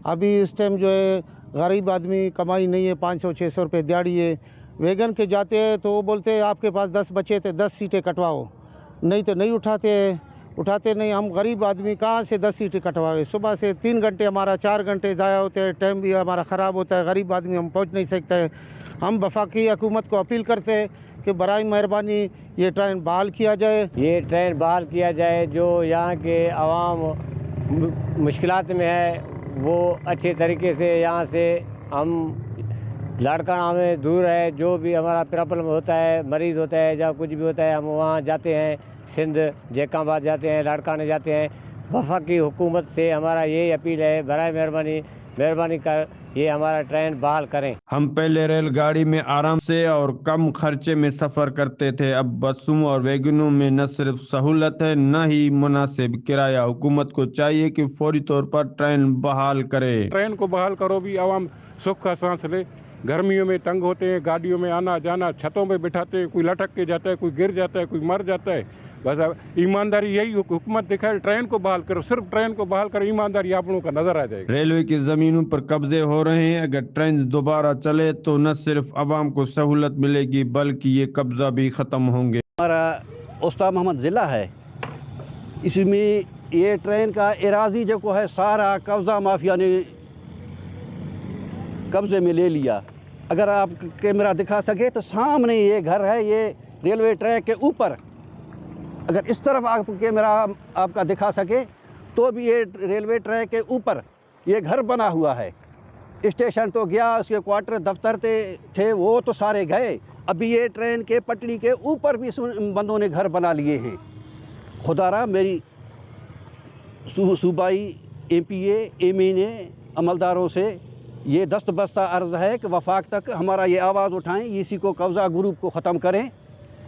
[SPEAKER 12] अभी इस टाइम जो है गरीब आदमी, कमाई नहीं है, 500-600 रुपये दिहाड़ी है। वैगन के जाते हैं तो वो बोलते हैं आपके पास 10 बचे थे, 10 सीटें कटवाओ, नहीं तो नहीं उठाते नहीं। हम गरीब आदमी कहाँ से 10 सीटें कटवाए। सुबह से 3 घंटे हमारा 4 घंटे ज़ाया होते हैं, टाइम भी हमारा ख़राब होता है। गरीब आदमी हम पहुँच नहीं सकते। हम वफाकी हुकूमत को अपील करते हैं कि बराए मेहरबानी ये ट्रेन बहाल किया जाए।
[SPEAKER 26] ये ट्रेन बहाल किया जाए। जो यहाँ के आवाम मुश्किलात में है वो अच्छे तरीके से यहाँ से हम लाड़काना में दूर है, जो भी हमारा प्रॉब्लम होता है, मरीज़ होता है या कुछ भी होता है, हम वहाँ जाते हैं, सिंध जैकाबाद जाते हैं, लाड़काने जाते हैं। वफाकी हुकूमत से हमारा यही अपील है, बराए मेहरबानी कर ये हमारा ट्रेन बहाल करें।
[SPEAKER 25] हम पहले रेलगाड़ी में आराम से और कम खर्चे में सफ़र करते थे। अब बसों और वैगनों में न सिर्फ सहूलत है, न ही मुनासिब किराया। हुकूमत को चाहिए कि फौरी तौर पर ट्रेन बहाल करे।
[SPEAKER 27] ट्रेन को बहाल करो, भी आवाम सुख का सांस ले। गर्मियों में तंग होते हैं, गाड़ियों में आना जाना, छतों पे बिठाते हैं, कोई लटक के जाता है, कोई गिर जाता है, कोई मर जाता है। बस ईमानदारी यही हुकूमत दिखाए, ट्रेन को बहाल करो, सिर्फ ट्रेन को बहाल करो, ईमानदारी आप लोगों का नजर आ जाएगी।
[SPEAKER 25] रेलवे की जमीनों पर कब्जे हो रहे हैं। अगर ट्रेन दोबारा चले तो न सिर्फ आवाम को सहूलत मिलेगी बल्कि ये कब्जा भी खत्म होंगे।
[SPEAKER 28] हमारा ओस्ता मोहम्मद ज़िला है, इसमें ये ट्रेन का इराजी जो है सारा कब्जा माफिया ने कब्जे में ले लिया। अगर आप कैमरा दिखा सके तो सामने ये घर है, ये रेलवे ट्रैक के ऊपर। अगर इस तरफ आप कैमरा आपका दिखा सके तो भी ये रेलवे ट्रैक के ऊपर ये घर बना हुआ है। स्टेशन तो गया, उसके क्वार्टर दफ्तर थे वो तो सारे गए। अभी ये ट्रेन के पटरी के ऊपर भी बंदों ने घर बना लिए हैं। खुदारा मेरी सूबाई MPA MNA अमलदारों से ये दस्तबस्ता अर्ज़ है कि वफाक तक हमारा ये आवाज़ उठाएं, इसी को कब्ज़ा ग्रुप को ख़त्म करें,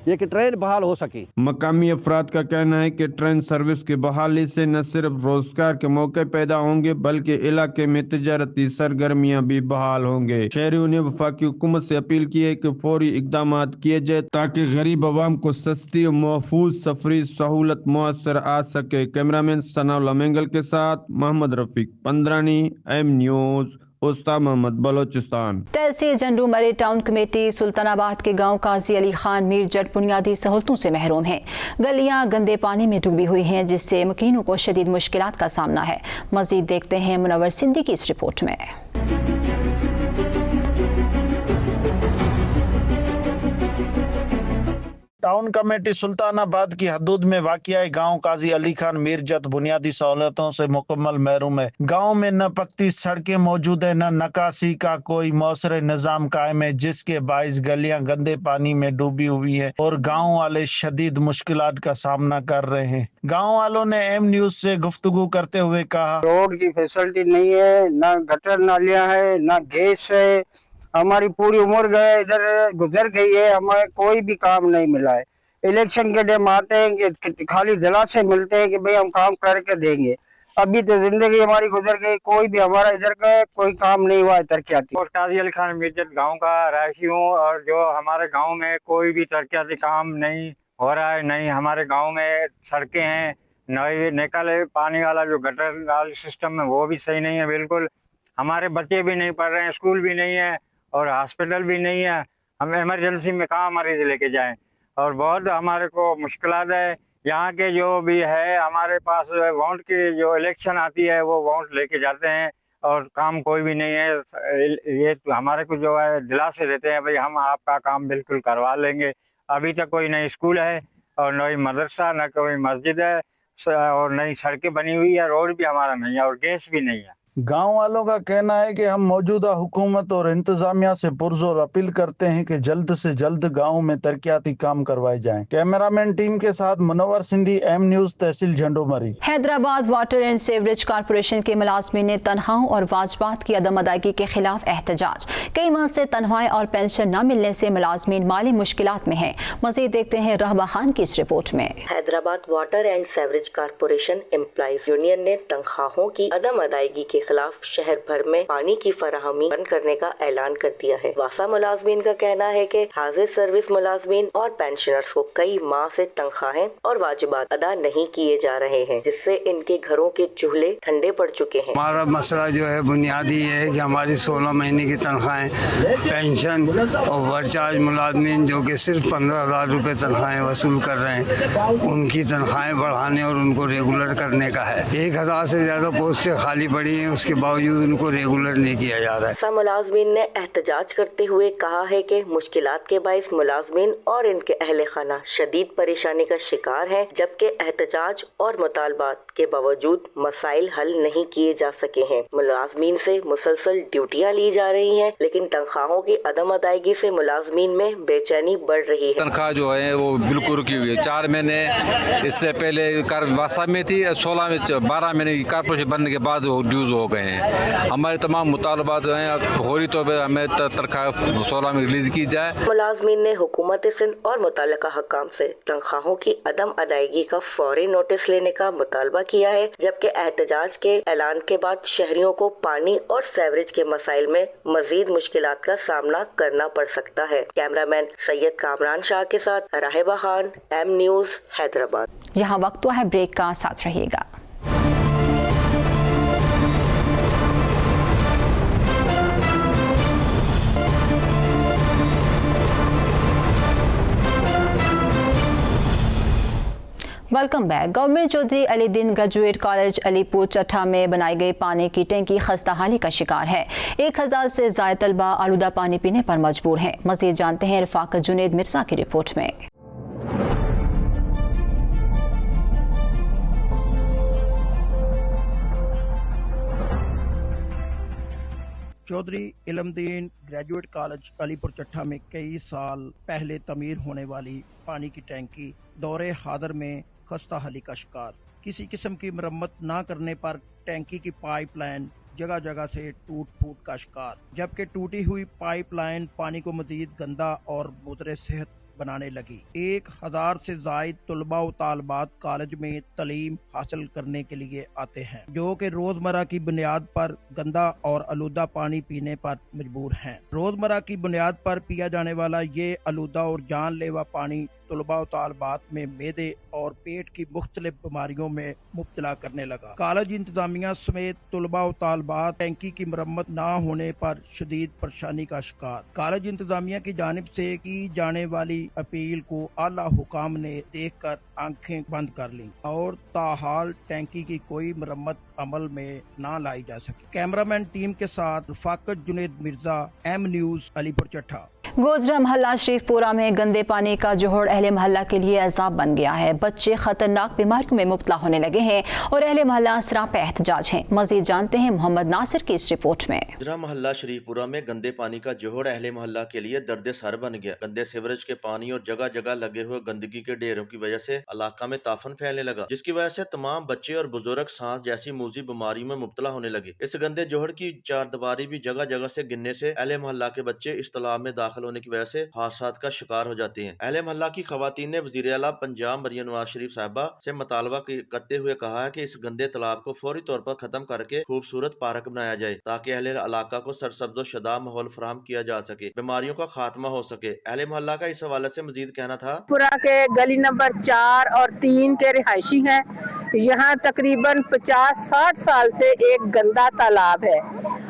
[SPEAKER 28] ये कि ट्रेन बहाल हो सके।
[SPEAKER 25] मकामी अफराद का कहना है कि ट्रेन सर्विस की बहाली से न सिर्फ रोजगार के मौके पैदा होंगे बल्कि इलाके में तिजारती सरगर्मियां भी बहाल होंगे। शहरियों ने वफाकी हुकूमत से अपील की है कि फौरी इकदाम किए जाए ताकि गरीब आवाम को सस्ती और महफूज सफरी सहूलत मुयसर आ सके। कैमरामैन सनाउल्लाह मेंगल के साथ मोहम्मद रफीक, पंद्रानी, M न्यूज़, उस्ताद मोहम्मद, बलोचिस्तान।
[SPEAKER 1] तहसील झंडू मरी टाउन कमेटी सुल्तानाबाद के गांव काजी अली खान मीर जट बुनियादी सहूलतों से महरूम है। गलियां गंदे पानी में डूबी हुई हैं जिससे मकीनों को शदीद मुश्किलात का सामना है। मजीद देखते हैं मुनव्वर सिंधी की इस रिपोर्ट में।
[SPEAKER 17] टाउन कमेटी सुल्तानाबाद की हदूद में वाक़िया गांव काजी अली खान मीरजत बुनियादी सहूलतों से मुकम्मल महरूम है। गांव में न पक्की सड़कें मौजूद है, न नकासी का कोई मौसर निज़ाम कायम है, जिसके बाइस गलियां गंदे पानी में डूबी हुई है और गांव वाले शदीद मुश्किलात का सामना कर रहे हैं। गांव वालों ने M न्यूज़ से गुफ्तगू करते हुए कहा,
[SPEAKER 2] रोड की फैसिलिटी नहीं है, न गटर नालियां है, न गैस है। हमारी पूरी उम्र गए इधर गुजर गई है, हमें कोई भी काम नहीं मिला है। इलेक्शन के टाइम आते हैं कि खाली दिलासे मिलते हैं कि भाई हम काम करके देंगे। अभी तो जिंदगी हमारी गुजर गई, कोई भी हमारा इधर का कोई काम नहीं हुआ है तरक्याती।
[SPEAKER 5] और काजी अली खान मीरजत गाँव का रहायशी हूँ और जो हमारे गाँव में कोई भी तरक्याती काम नहीं हो रहा है, नहीं हमारे गाँव में सड़कें हैं, नए निकाले पानी वाला जो गटर वाला सिस्टम है वो भी सही नहीं है बिल्कुल। हमारे बच्चे भी नहीं पढ़ रहे हैं, स्कूल भी नहीं है और हॉस्पिटल भी नहीं है। हम इमरजेंसी में कहाँ मरीज लेके जाएं और बहुत हमारे को मुश्किलात है। यहाँ के जो भी है हमारे पास वोट की जो इलेक्शन आती है वो वोट लेके जाते हैं और काम कोई भी नहीं है। ये हमारे को जो है दिलासे देते हैं भाई हम आपका काम बिल्कुल करवा लेंगे। अभी तक कोई नई स्कूल है और नई मदरसा, न कोई मस्जिद है और नई सड़कें बनी हुई है, रोड भी हमारा नहीं है और गैस भी नहीं है।
[SPEAKER 17] गांव वालों का कहना है कि हम मौजूदा हुकूमत और इंतजामिया से पुरजोर अपील करते हैं कि जल्द से जल्द गांव में तरक्याती काम करवाए जाएं। कैमरामैन टीम के साथ मुनव्वर सिंधी, M न्यूज़, तहसील झंडू मरी।
[SPEAKER 1] Hyderabad water and sewerage corporation के मुलाजमीन ने तनख्वाहों और वाजबात की अदम अदायगी के खिलाफ एहतजाज। कई माह से तनख्वाहें और पेंशन न मिलने से मुलाजमीन माली मुश्किलात में हैं। मजीद देखते हैं रहबा खान की इस रिपोर्ट में।
[SPEAKER 6] Hyderabad water and sewerage corporation employees union ने तनख्वाहों की अदम अदायगी के खिलाफ शहर भर में पानी की फराहमी बंद करने का ऐलान कर दिया है। वासा मुलाजमीन का कहना है कि हाजिर सर्विस मुलाजमीन और पेंशनर्स को कई माह से तनख्वाहें और वाजिबात अदा नहीं किए जा रहे हैं, जिससे इनके घरों के चूल्हे ठंडे पड़ चुके हैं।
[SPEAKER 7] हमारा मसला जो है बुनियादी है कि हमारी 16 महीने की तनख्वाहें, पेंशन और ओवरचार्ज मुलाजमीन जो कि सिर्फ 15,000 रुपए तनख्वाहें वसूल कर रहे हैं, उनकी तनख्वाहें बढ़ाने और उनको रेगुलर करने का है। 1,000 से ज्यादा पोस्टें खाली पड़ी हैं, उसके बावजूद उनको रेगुलर नहीं किया जा रहा है।
[SPEAKER 6] सा मुलाजमीन ने एहतजाज करते हुए कहा है कि मुश्किलात के बाइस मुलाजमीन और इनके अहले खाना शदीद परेशानी का शिकार है, जबकि एहतजाज और मुतालबात के बावजूद मसाइल हल नहीं किए जा सके हैं। मुलाजमीन से मुसलसल ड्यूटियां ली जा रही हैं, लेकिन तनख्वाहों की अदम अदायगी से मुलाजमीन में बेचैनी बढ़ रही है।
[SPEAKER 8] तनख्वाह जो है वो बिल्कुल रुकी हुई है। 4 महीने इससे पहले वासा में थी, 12 महीने की कारपोरेशन बनने के बाद वो ड्यूज हो गए हैं। हमारे तमाम मुतालबात हैं, फौरी तौर पर हमें तनख्वाह 16 में रिलीज की जाए।
[SPEAKER 6] मुलाजमीन ने हुकूमत सिंध और मुतल्लिका हकाम से तनख्वाहों की अदम अदायगी का फौरी नोटिस लेने का मुतालबा किया है, जबकि एहतजाज के ऐलान के बाद शहरियों को पानी और सीवरेज के मसाइल में मजीद मुश्किलात का सामना करना पड़ सकता है। कैमरामैन सैयद कामरान शाह के साथ राहिबा खान, M न्यूज़, हैदराबाद।
[SPEAKER 1] यहाँ वक्त हुआ है ब्रेक का, साथ रहिएगा। Welcome back. Government Chaudhry Ali Din graduate college Alipur चट्टा में बनाई गई पानी की टैंकी खस्ताहाली का शिकार है। 1000 से ज़ायद तलबा आलूदा पानी पीने पर मजबूर हैं। मज़ीद जानते हैं रफाकत जुनेद मिर्जा की रिपोर्ट में।
[SPEAKER 9] चौधरी इलमदीन ग्रेजुएट कॉलेज अलीपुर चट्टा में कई साल पहले तमीर होने वाली पानी की टैंकी दौरे हादर में खस्ता हाली का शिकार। किसी किस्म की मरम्मत न करने पर टैंकी की पाइपलाइन जगह जगह से टूट फूट का शिकार, जबकि टूटी हुई पाइपलाइन पानी को मजीद गंदा और मुदरे सेहत बनाने लगी। 1000 से जायद तलबा व तालबात कॉलेज में तालीम हासिल करने के लिए आते हैं, जो कि रोजमर्रा की बुनियाद पर गंदा और आलूदा पानी पीने पर मजबूर हैं। रोजमर्रा की बुनियाद पर पिया जाने वाला ये आलूदा और जानलेवा पानी तलबा व तालबात में मैदे और पेट की मुख्तलिफ बीमारियों में मुब्तला करने लगा। कॉलेज इंतजामिया समेत तलबा व तालबात टैंकी की मरम्मत न होने पर शदीद परेशानी का शिकार। कॉलेज इंतजामिया की जानिब से की जाने वाली अपील को आला हुकाम ने देखकर आंखें बंद कर लीं और ताहाल टैंकी की कोई मरम्मत अमल में न लाई जा सकी। कैमरामैन टीम के साथ रफाकत जुनेद मिर्जा, एम न्यूज़, अलीपुर चट्टा।
[SPEAKER 1] गोजरा मोहल्ला शरीफपुरा में गंदे पानी का जोहड़ अहले मोहल्ला के लिए अजाब बन गया है। बच्चे खतरनाक बीमारियों में मुब्तला होने लगे हैं और अहले मोहल्ला सरापे एहतजाज हैं। मजीद जानते हैं मोहम्मद नासिर की इस रिपोर्ट में।
[SPEAKER 20] गोजरा मोहल्ला शरीफपुरा में गंदे पानी का जोहड़ अहले मोहल्ला के लिए दर्द सर बन गया। गंदे सीवरेज के पानी और जगह जगह लगे हुए गंदगी के ढेरों की वजह से इलाका में ताफन फैलने लगा, जिसकी वजह से तमाम बच्चे और बुजुर्ग सांस जैसी मूजी बीमारियों में मुब्तला होने लगे। इस गंदे जोहड़ की चारदीवारी भी जगह जगह से गिरने से अहले मोहल्ला के बच्चे इस तालाब में दाखिल होने की वजह से हादसात का शिकार हो जाते हैं। अहले मोहल्ला की खवातीन ने वज़ीर आला पंजाब मरियम नवाज शरीफ साहिबा से मुतालबा करते हुए कहा है कि इस गंदे तालाब को फौरी तौर पर खत्म करके खूबसूरत पार्क बनाया जाए, ताकि अहले इलाका को सरसब्ज़ व शादाब माहौल फराहम किया जा सके, बीमारियों का खात्मा हो सके। अहले मोहल्ला का इस हवाले से मजीद कहना था।
[SPEAKER 10] पूरा के गली नंबर 4 और 3 के रिहायशी हैं। यहाँ तकरीबन 50-60 साल से एक गंदा तालाब है।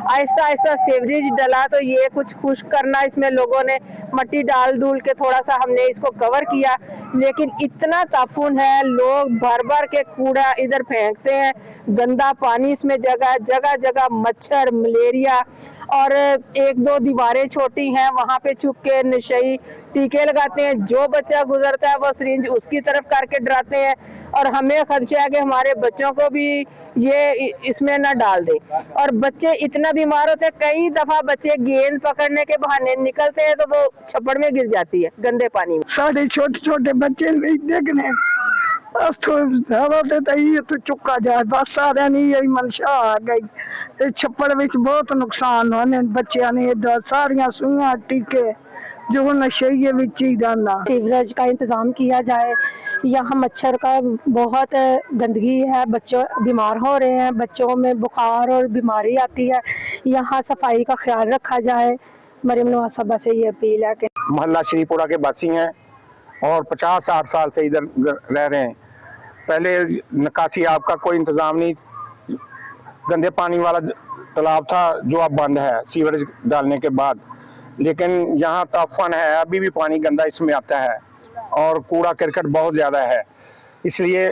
[SPEAKER 10] आहिस्ता आहिस्ता सीवरेज डला तो ये कुछ खुश्क करना, इसमें लोगों ने मट्टी डाल डूल के थोड़ा सा हमने इसको कवर किया, लेकिन इतना ताफुन है, लोग भर भर के कूड़ा इधर फेंकते हैं, गंदा पानी इसमें जगह जगह मच्छर, मलेरिया और 1-2 दीवारें छोटी हैं, वहाँ पे छुप के नशई टीके लगाते हैं। जो बच्चा गुजरता है वो सिरिंज उसकी तरफ करके डराते हैं और हमें खदशा है कि हमारे बच्चों को भी ये इसमें न डाल दे। और बच्चे इतना बीमार होते हैं, कई दफा बच्चे गेंद पकड़ने के बहाने निकलते हैं तो वो छप्पड़ में गिर जाती है गंदे पानी में।
[SPEAKER 11] साढ़े छोटे छोटे बच्चे देखने तो चुका जाए, बस सारे नहीं यही मनशा आ गई। छप्पड़ में बहुत नुकसान होने बच्चों ने, सारिया सुइयां टीके जो नशे विच ही डालना।
[SPEAKER 13] सीवरेज का इंतजाम किया जाए, यहाँ मच्छर का बहुत गंदगी है, बच्चे बीमार हो रहे हैं, बच्चों में बुखार और बीमारी आती है, यहाँ सफाई का ख्याल रखा जाए। मरियम नवाज साहबा से ये अपील है कि
[SPEAKER 14] मोहल्ला शरीफपुरा के वासी हैं और 50-60 साल से इधर रह रहे हैं। पहले निकासी आपका कोई इंतजाम नहीं, गंदे पानी वाला तालाब था जो अब बंद है सीवरेज डालने के बाद, लेकिन यहाँ ताफन है, अभी भी पानी गंदा इसमें आता है और कूड़ा करकट बहुत ज़्यादा है, इसलिए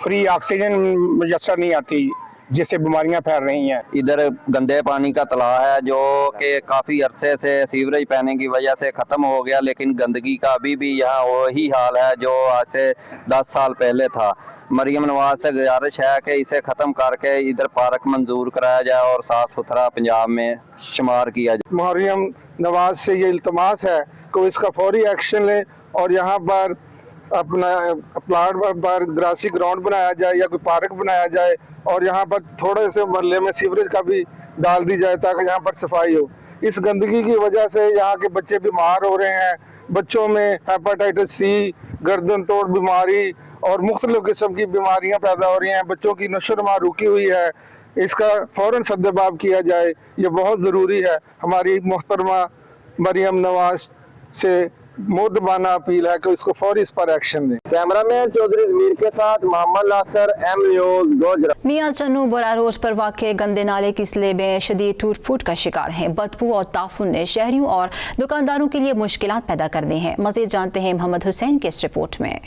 [SPEAKER 14] फ्री ऑक्सीजन मुयसर नहीं आती, जिससे बीमारियां फैल रही हैं।
[SPEAKER 22] इधर गंदे पानी का तालाब है जो कि काफ़ी अरसे से सीवरेज पैने की वजह से ख़त्म हो गया, लेकिन गंदगी का अभी भी यहाँ वही हाल है जो आज से 10 साल पहले था। मरियम नवाज से गुजारिश है कि इसे ख़त्म करके इधर पार्क मंजूर कराया जाए और साफ़ सुथरा पंजाब में शुमार किया जाए।
[SPEAKER 14] मरियम नवाज से ये इल्तमास है कि इसका फौरी एक्शन ले और यहाँ पर अपना प्लाट पर ग्रासी ग्राउंड बनाया जाए या कोई पार्क बनाया जाए और यहाँ पर थोड़े से मोहल्ले में सीवरेज का भी डाल दी जाए ताकि यहाँ पर सफाई हो। इस गंदगी की वजह से यहाँ के बच्चे बीमार हो रहे हैं, बच्चों में हेपेटाइटिस सी, गर्दन तोड़ बीमारी और मुख्तलिफ किस्म की बीमारियाँ पैदा हो रही हैं, बच्चों की नशोनुमा रुकी हुई है, इसका फौरन सद्देबाब किया जाए, ये बहुत ज़रूरी है। हमारी मोहतरमा मरियम नवाज से मोदबाना अपील है कि इसको फौरी इस पर एक्शन दें।
[SPEAKER 3] कैमरामैन चौधरी जमीर के साथ मोहम्मद नासिर, एम न्यूज़, गोजरा।
[SPEAKER 1] मियां चन्नू बरा रोड पर वाक़े गंदे नाले की स्लेब में शदीद टूट फूट का शिकार हैं। बदबू और ताफुन ने शहरियों और दुकानदारों के लिए मुश्किलात पैदा कर दी हैं। मज़ीद जानते हैं मोहम्मद हुसैन की इस रिपोर्ट में।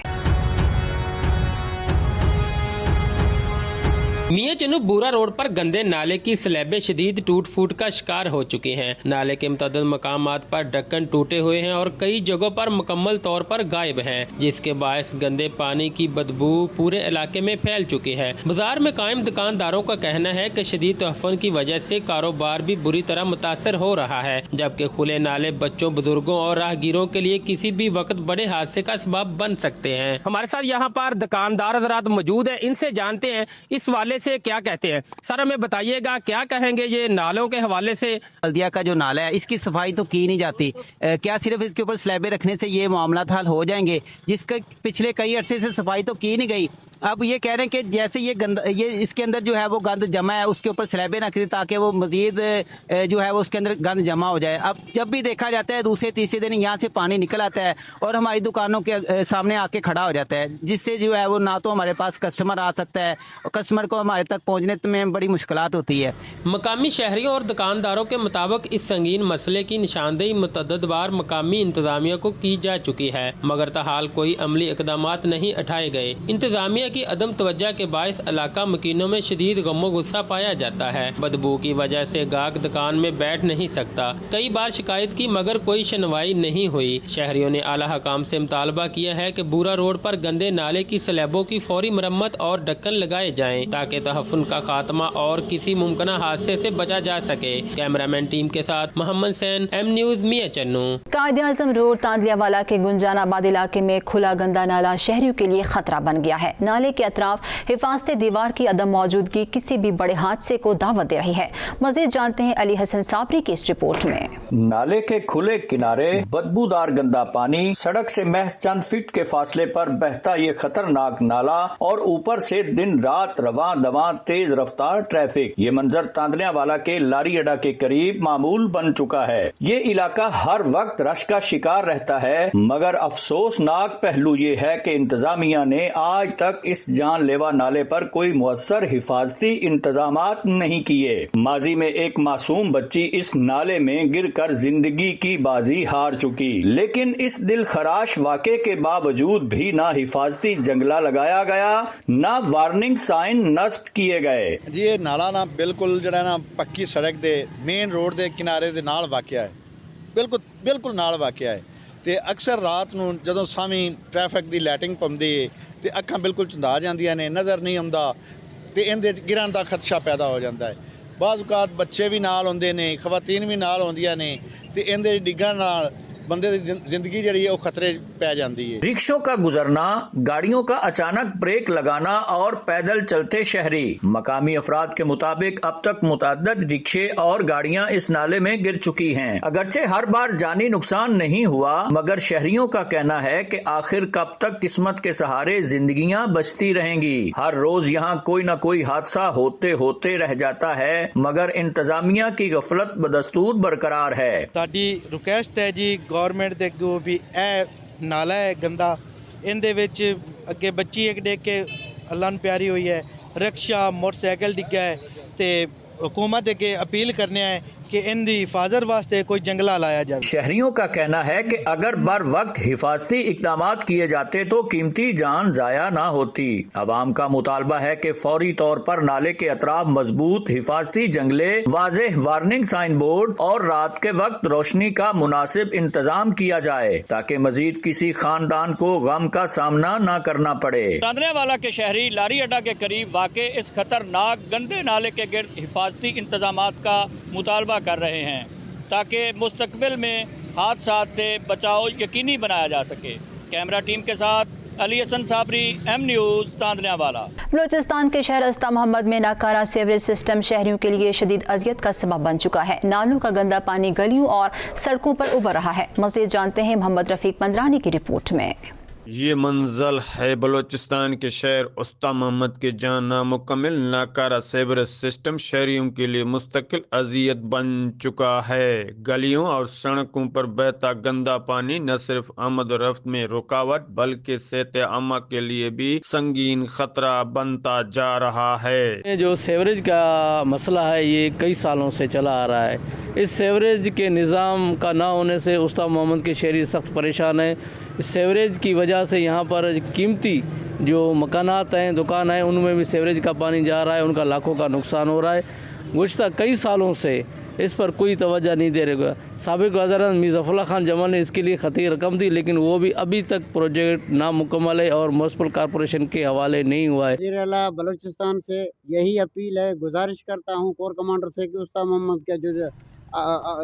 [SPEAKER 4] मियां चन्नू बूरा रोड पर गंदे नाले की स्लैबें शदीद टूट फूट का शिकार हो चुकी हैं। नाले के मुतअद्दिद मकामात पर ढक्कन टूटे हुए हैं और कई जगहों पर मुकम्मल तौर पर गायब हैं, जिसके बायस गंदे पानी की बदबू पूरे इलाके में फैल चुकी है। बाजार में कायम दुकानदारों का कहना है कि शदीद तहफ़्फ़ुन की वजह से कारोबार भी बुरी तरह मुतासर हो रहा है, जबकि खुले नाले बच्चों, बुजुर्गों और राहगीरों के लिए किसी भी वक्त बड़े हादसे का सबब बन सकते हैं। हमारे साथ यहाँ पर दुकानदार हज़रात मौजूद है, इनसे जानते हैं इस वाले से क्या कहते हैं। सर हमें बताइएगा क्या कहेंगे ये नालों के हवाले से।
[SPEAKER 15] हल्दिया का जो नाला है इसकी सफाई तो की नहीं जाती, क्या सिर्फ इसके ऊपर स्लैबें रखने से ये मामला हल हो जाएंगे, जिसका पिछले कई अरसे से सफाई तो की नहीं गई। अब ये कह रहे हैं कि जैसे ये इसके अंदर जो है वो गंद जमा है, उसके ऊपर स्लैबें रख दी ताकि वो मजीद जो है वो उसके अंदर गंद जमा हो जाए। अब जब भी देखा जाता है दूसरे तीसरे दिन यहाँ से पानी निकल आता है और हमारी दुकानों के सामने आके खड़ा हो जाता है, जिससे जो है वो ना तो हमारे पास कस्टमर आ सकता है और कस्टमर को हमारे तक पहुँचने में बड़ी मुश्किलात होती है।
[SPEAKER 4] मकामी शहरियों और दुकानदारों के मुताबिक इस संगीन मसले की निशानदेही मुतअद्दिद बार मकामी इंतजामिया को की जा चुकी है, मगर ताहाल कोई अमली इकदामात नहीं उठाए गए। इंतजामिया की अदम तवज्जो के बायस इलाका मकीनों में शदीद गमो गुस्सा पाया जाता है। बदबू की वजह से गाहक दुकान में बैठ नहीं सकता। कई बार शिकायत की मगर कोई सुनवाई नहीं हुई। शहरियों ने आला हकाम से मुतालबा किया है कि बूरा रोड पर गंदे नाले की स्लैबों की फौरी मरम्मत और ढक्कन लगाए जाएं ताकि तहफ़्फ़ुन का खात्मा और किसी मुमकिना हादसे से बचा जा सके। कैमरामैन टीम के साथ मोहम्मद सैन, एम न्यूज़, मियां चन्नू।
[SPEAKER 1] कायद-ए-आज़म रोड तांदलियावाला के गुंजानाबाद इलाके में खुला गंदा नाला शहरियों के लिए खतरा बन गया है। नाले के अतराफ हिफाजती दीवार की अदम मौजूदगी किसी भी बड़े हादसे को दावत दे रही है। मजीद जानते हैं अली हसन साबरी की इस रिपोर्ट में।
[SPEAKER 16] नाले के खुले किनारे बदबूदार गंदा पानी, सड़क से महज चंद फीट के फासले पर बहता ये खतरनाक नाला और ऊपर से दिन रात रवां दवां तेज रफ्तार ट्रैफिक। ये मंजर तांदलियावाला के लारी अड्डा के करीब मामूल बन चुका है। ये इलाका हर वक्त रश का शिकार रहता है, मगर अफसोसनाक पहलू ये है कि इंतजामिया ने आज तक इस जानलेवा नाले पर कोई मुअस्सर हिफाजती इंतजामात नहीं किए। माजी में एक मासूम बच्ची इस नाले में गिरकर जिंदगी की बाजी हार चुकी, लेकिन इस दिल खराश वाक़े के बावजूद भी ना हिफाजती जंगला लगाया गया, ना वार्निंग साइन नस्ब किए गए।
[SPEAKER 18] जी ये नाला ना बिल्कुल जड़ा ना पक्की सड़क दे मेन रोड दे किनारे दे नाल वाक़या है, बिल्कुल नाल वाक़या है। ते अक्सर रात नूं जदों सामी ट्रैफिक दी लाइटिंग पौंदी है ते अखां बिल्कुल चंदा जांदियां ने, नज़र नहीं आउंदा ते इहदे गिरन दा खदशा पैदा हो जाता है। बाज़ औकात बच्चे भी नाल होंदे ने, खवातीन भी नाल होंदियां ने ते इहदे डिग्गण नाल बंदे दी जिंदगी जड़ी है वो खतरे पै जाती है।
[SPEAKER 16] रिक्शों का गुजरना, गाड़ियों का अचानक ब्रेक लगाना और पैदल चलते शहरी। मकामी अफराद के मुताबिक अब तक मुतअद्दिद रिक्शे और गाड़ियां इस नाले में गिर चुकी हैं। अगरचे हर बार जानी नुकसान नहीं हुआ, मगर शहरियों का कहना है कि आखिर कब तक किस्मत के सहारे जिंदगियां बचती रहेंगी। हर रोज यहाँ कोई न कोई हादसा होते होते रह जाता है, मगर इंतजामिया की गफलत बदस्तूर बरकरार है।
[SPEAKER 18] साडी रिक्वेस्ट है जी गवर्नमेंट दे अगों भी ए नाला है गंदा, इहदे विच अगे बच्ची एक डेग के अल्लाह नूं प्यारी हुई है, रिक्शा मोटरसाइकिल डिग्गा है ते हुकूमत अगे अपील करने है कि इनकी हिफाजत वास्ते कोई जंगला लाया जाए।
[SPEAKER 16] शहरियों का कहना है कि अगर बर वक्त हिफाजती इकदामात किए जाते तो कीमती जान जाया ना होती। अवाम का मुतालबा है कि फौरी तौर पर नाले के अतराफ मजबूत हिफाजती जंगले, वाज़ेह वार्निंग साइन बोर्ड और रात के वक्त रोशनी का मुनासिब इंतजाम किया जाए ताकि मजीद किसी खानदान को गम का सामना न करना पड़े।
[SPEAKER 19] तांदलियावाला के शहरी लारी अड्डा के करीब वाक़े इस खतरनाक गंदे नाले के गिर्द हिफाजती इंतजामात का मुतालबा कर रहे हैं ताकि मुस्तकबिल में हादसात से बचाव यकीनी बनाया जा सके। कैमरा टीम के साथ अली हसन साबरी, एम न्यूज़, तांदलियावाला।
[SPEAKER 1] बलूचिस्तान के शहर अस्ता मोहम्मद में नाकारा सीवरेज सिस्टम शहरियों के लिए शदीद अजियत का सबब बन चुका है। नालों का गंदा पानी गलियों और सड़कों पर उबर रहा है। मज़ीद जानते हैं मोहम्मद रफीक पंद्रानी की रिपोर्ट में।
[SPEAKER 25] ये मंजल है बलूचिस्तान के शहर उस्ता मोहम्मद के जहाँ नामुकम्मल नाकारा सीवरेज सिस्टम शहरियों के लिए मुस्तकिल अजियत बन चुका है। गलियों और सड़कों पर बहता गंदा पानी न सिर्फ आमद और रफ्त में रुकावट बल्कि सेहत आमा के लिए भी संगीन खतरा बनता जा रहा है।
[SPEAKER 21] ये जो सीवरेज का मसला है ये कई सालों से चला आ रहा है। इस सीवरेज के निज़ाम का ना होने से उस्ता मोहम्मद के शहरी सख्त परेशान है। इस सीवरेज की वजह से यहाँ पर कीमती जो मकानात हैं, दुकान हैं, उनमें भी सीवरेज का पानी जा रहा है, उनका लाखों का नुकसान हो रहा है। गुज़श्ता कई सालों से इस पर कोई तवज्जो नहीं दे रहे। साबिक़ वज़ीर-ए-आज़म मीर ज़फ़रुल्लाह खान जमाल ने इसके लिए खती रकम दी, लेकिन वो भी अभी तक प्रोजेक्ट नामुकम्मल है और म्युनिसिपल कॉरपोरेशन के हवाले नहीं हुआ है।
[SPEAKER 2] वज़ीर आला बलूचिस्तान से यही अपील है, गुजारिश करता हूँ कोर कमांडर से कि उस्ताद मोहम्मद का जो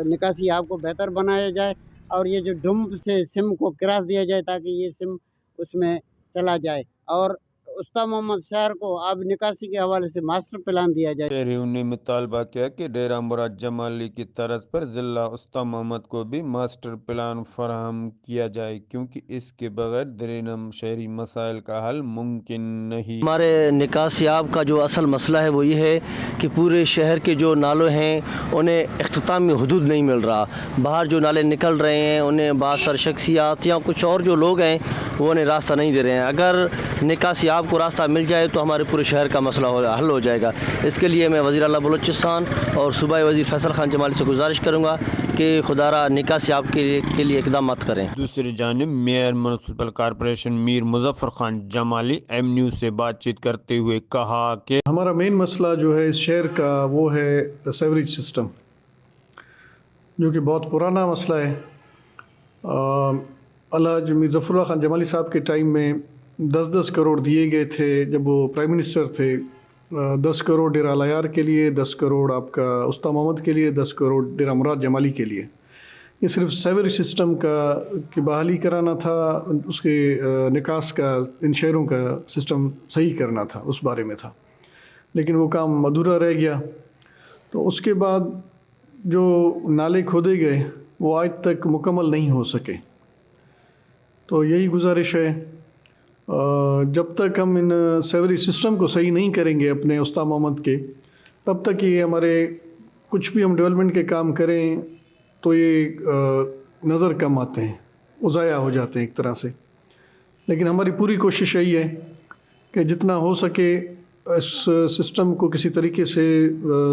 [SPEAKER 2] निकासी आपको बेहतर बनाया जाए और ये जो डुम्प से सिम को क्रॉस दिया जाए ताकि ये सिम उसमें चला जाए, और उस्ताद मोहम्मद शहर को अब निकासी के हवाले से मास्टर प्लान दिया जाए।
[SPEAKER 25] शहरियों ने मुतालबा किया कि डेरा मुराद जमाली की तर्ज पर जिला उस्ताद मोहम्मद को भी मास्टर प्लान फराहम किया जाए, क्योंकि इसके बगैर दरीनम शहरी मसाइल का हल मुमकिन नहीं।
[SPEAKER 5] हमारे निकासियाब का जो असल मसला है वो ये है कि पूरे शहर के जो नाले हैं उन्हें इख्तितामी हुदूद नहीं मिल रहा। बाहर जो नाले निकल रहे हैं उन्हें बासर शख्सियात या कुछ और जो लोग हैं वो उन्हें रास्ता नहीं दे रहे हैं। अगर निकासियाब को रास्ता मिल जाए तो हमारे पूरे शहर का मसला हल हो जाएगा। इसके लिए मैं वज़ीर आला बलूचिस्तान और सूबाई वज़ीर फैसल खान जमाली से गुजारिश करूँगा कि खुदारा निकासियाब के लिए इक़दाम करें।
[SPEAKER 25] दूसरी जानिब mayor municipal corporation Mir Muzaffar Khan Jamali M news से बातचीत करते हुए कहा कि
[SPEAKER 12] हमारा मेन मसला जो है इस शहर का वो है सीवरेज सिस्टम, जो कि बहुत पुराना मसला है। अलहाज मीर ज़फ़रुल्लाह खान जमाली साहब के टाइम में 10-10 करोड़ दिए गए थे जब वो प्राइम मिनिस्टर थे। 10 करोड़ डेरा लायार के लिए, 10 करोड़ आपका उस्ताद मोहम्मद के लिए, 10 करोड़ डेरा मुराद जमाली के लिए। ये सिर्फ सीवरेज सिस्टम की बहाली कराना था, उसके निकास का इन शहरों का सिस्टम सही करना था, उस बारे में था, लेकिन वो काम अधूरा रह गया। तो उसके बाद जो नाले खोदे गए वो आज तक मुकम्मल नहीं हो सके। तो यही गुजारिश है, जब तक हम इन सीवरेज सिस्टम को सही नहीं करेंगे अपने उस्ताद मोहम्मद के, तब तक ये हमारे कुछ भी हम डेवलपमेंट के काम करें तो ये नज़र कम आते हैं, उज़ाया हो जाते हैं एक तरह से। लेकिन हमारी पूरी कोशिश यही है कि जितना हो सके इस सिस्टम को किसी तरीके से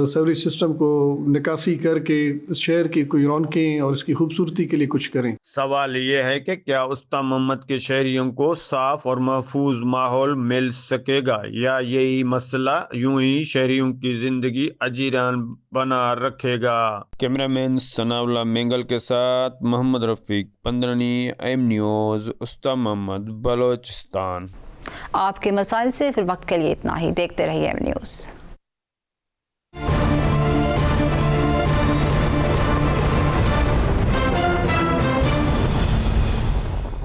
[SPEAKER 12] सीवरेज सिस्टम को निकासी करके इस शहर की कोई रौनकें और इसकी खूबसूरती के लिए कुछ करें।
[SPEAKER 25] सवाल ये है कि क्या उस्ताद मोहम्मद के शहरियों को साफ और महफूज माहौल मिल सकेगा, या यही मसला यूं ही शहरियों की जिंदगी अजीरान बना रखेगा। कैमरामैन सनाउल्लाह मेंगल के साथ मोहम्मद रफीक, 15 एम न्यूज़, उस्ताद मोहम्मद, बलोचिस्तान।
[SPEAKER 1] आपके मसाइल से फिर वक्त के लिए इतना ही। देखते रहिए एम न्यूज़।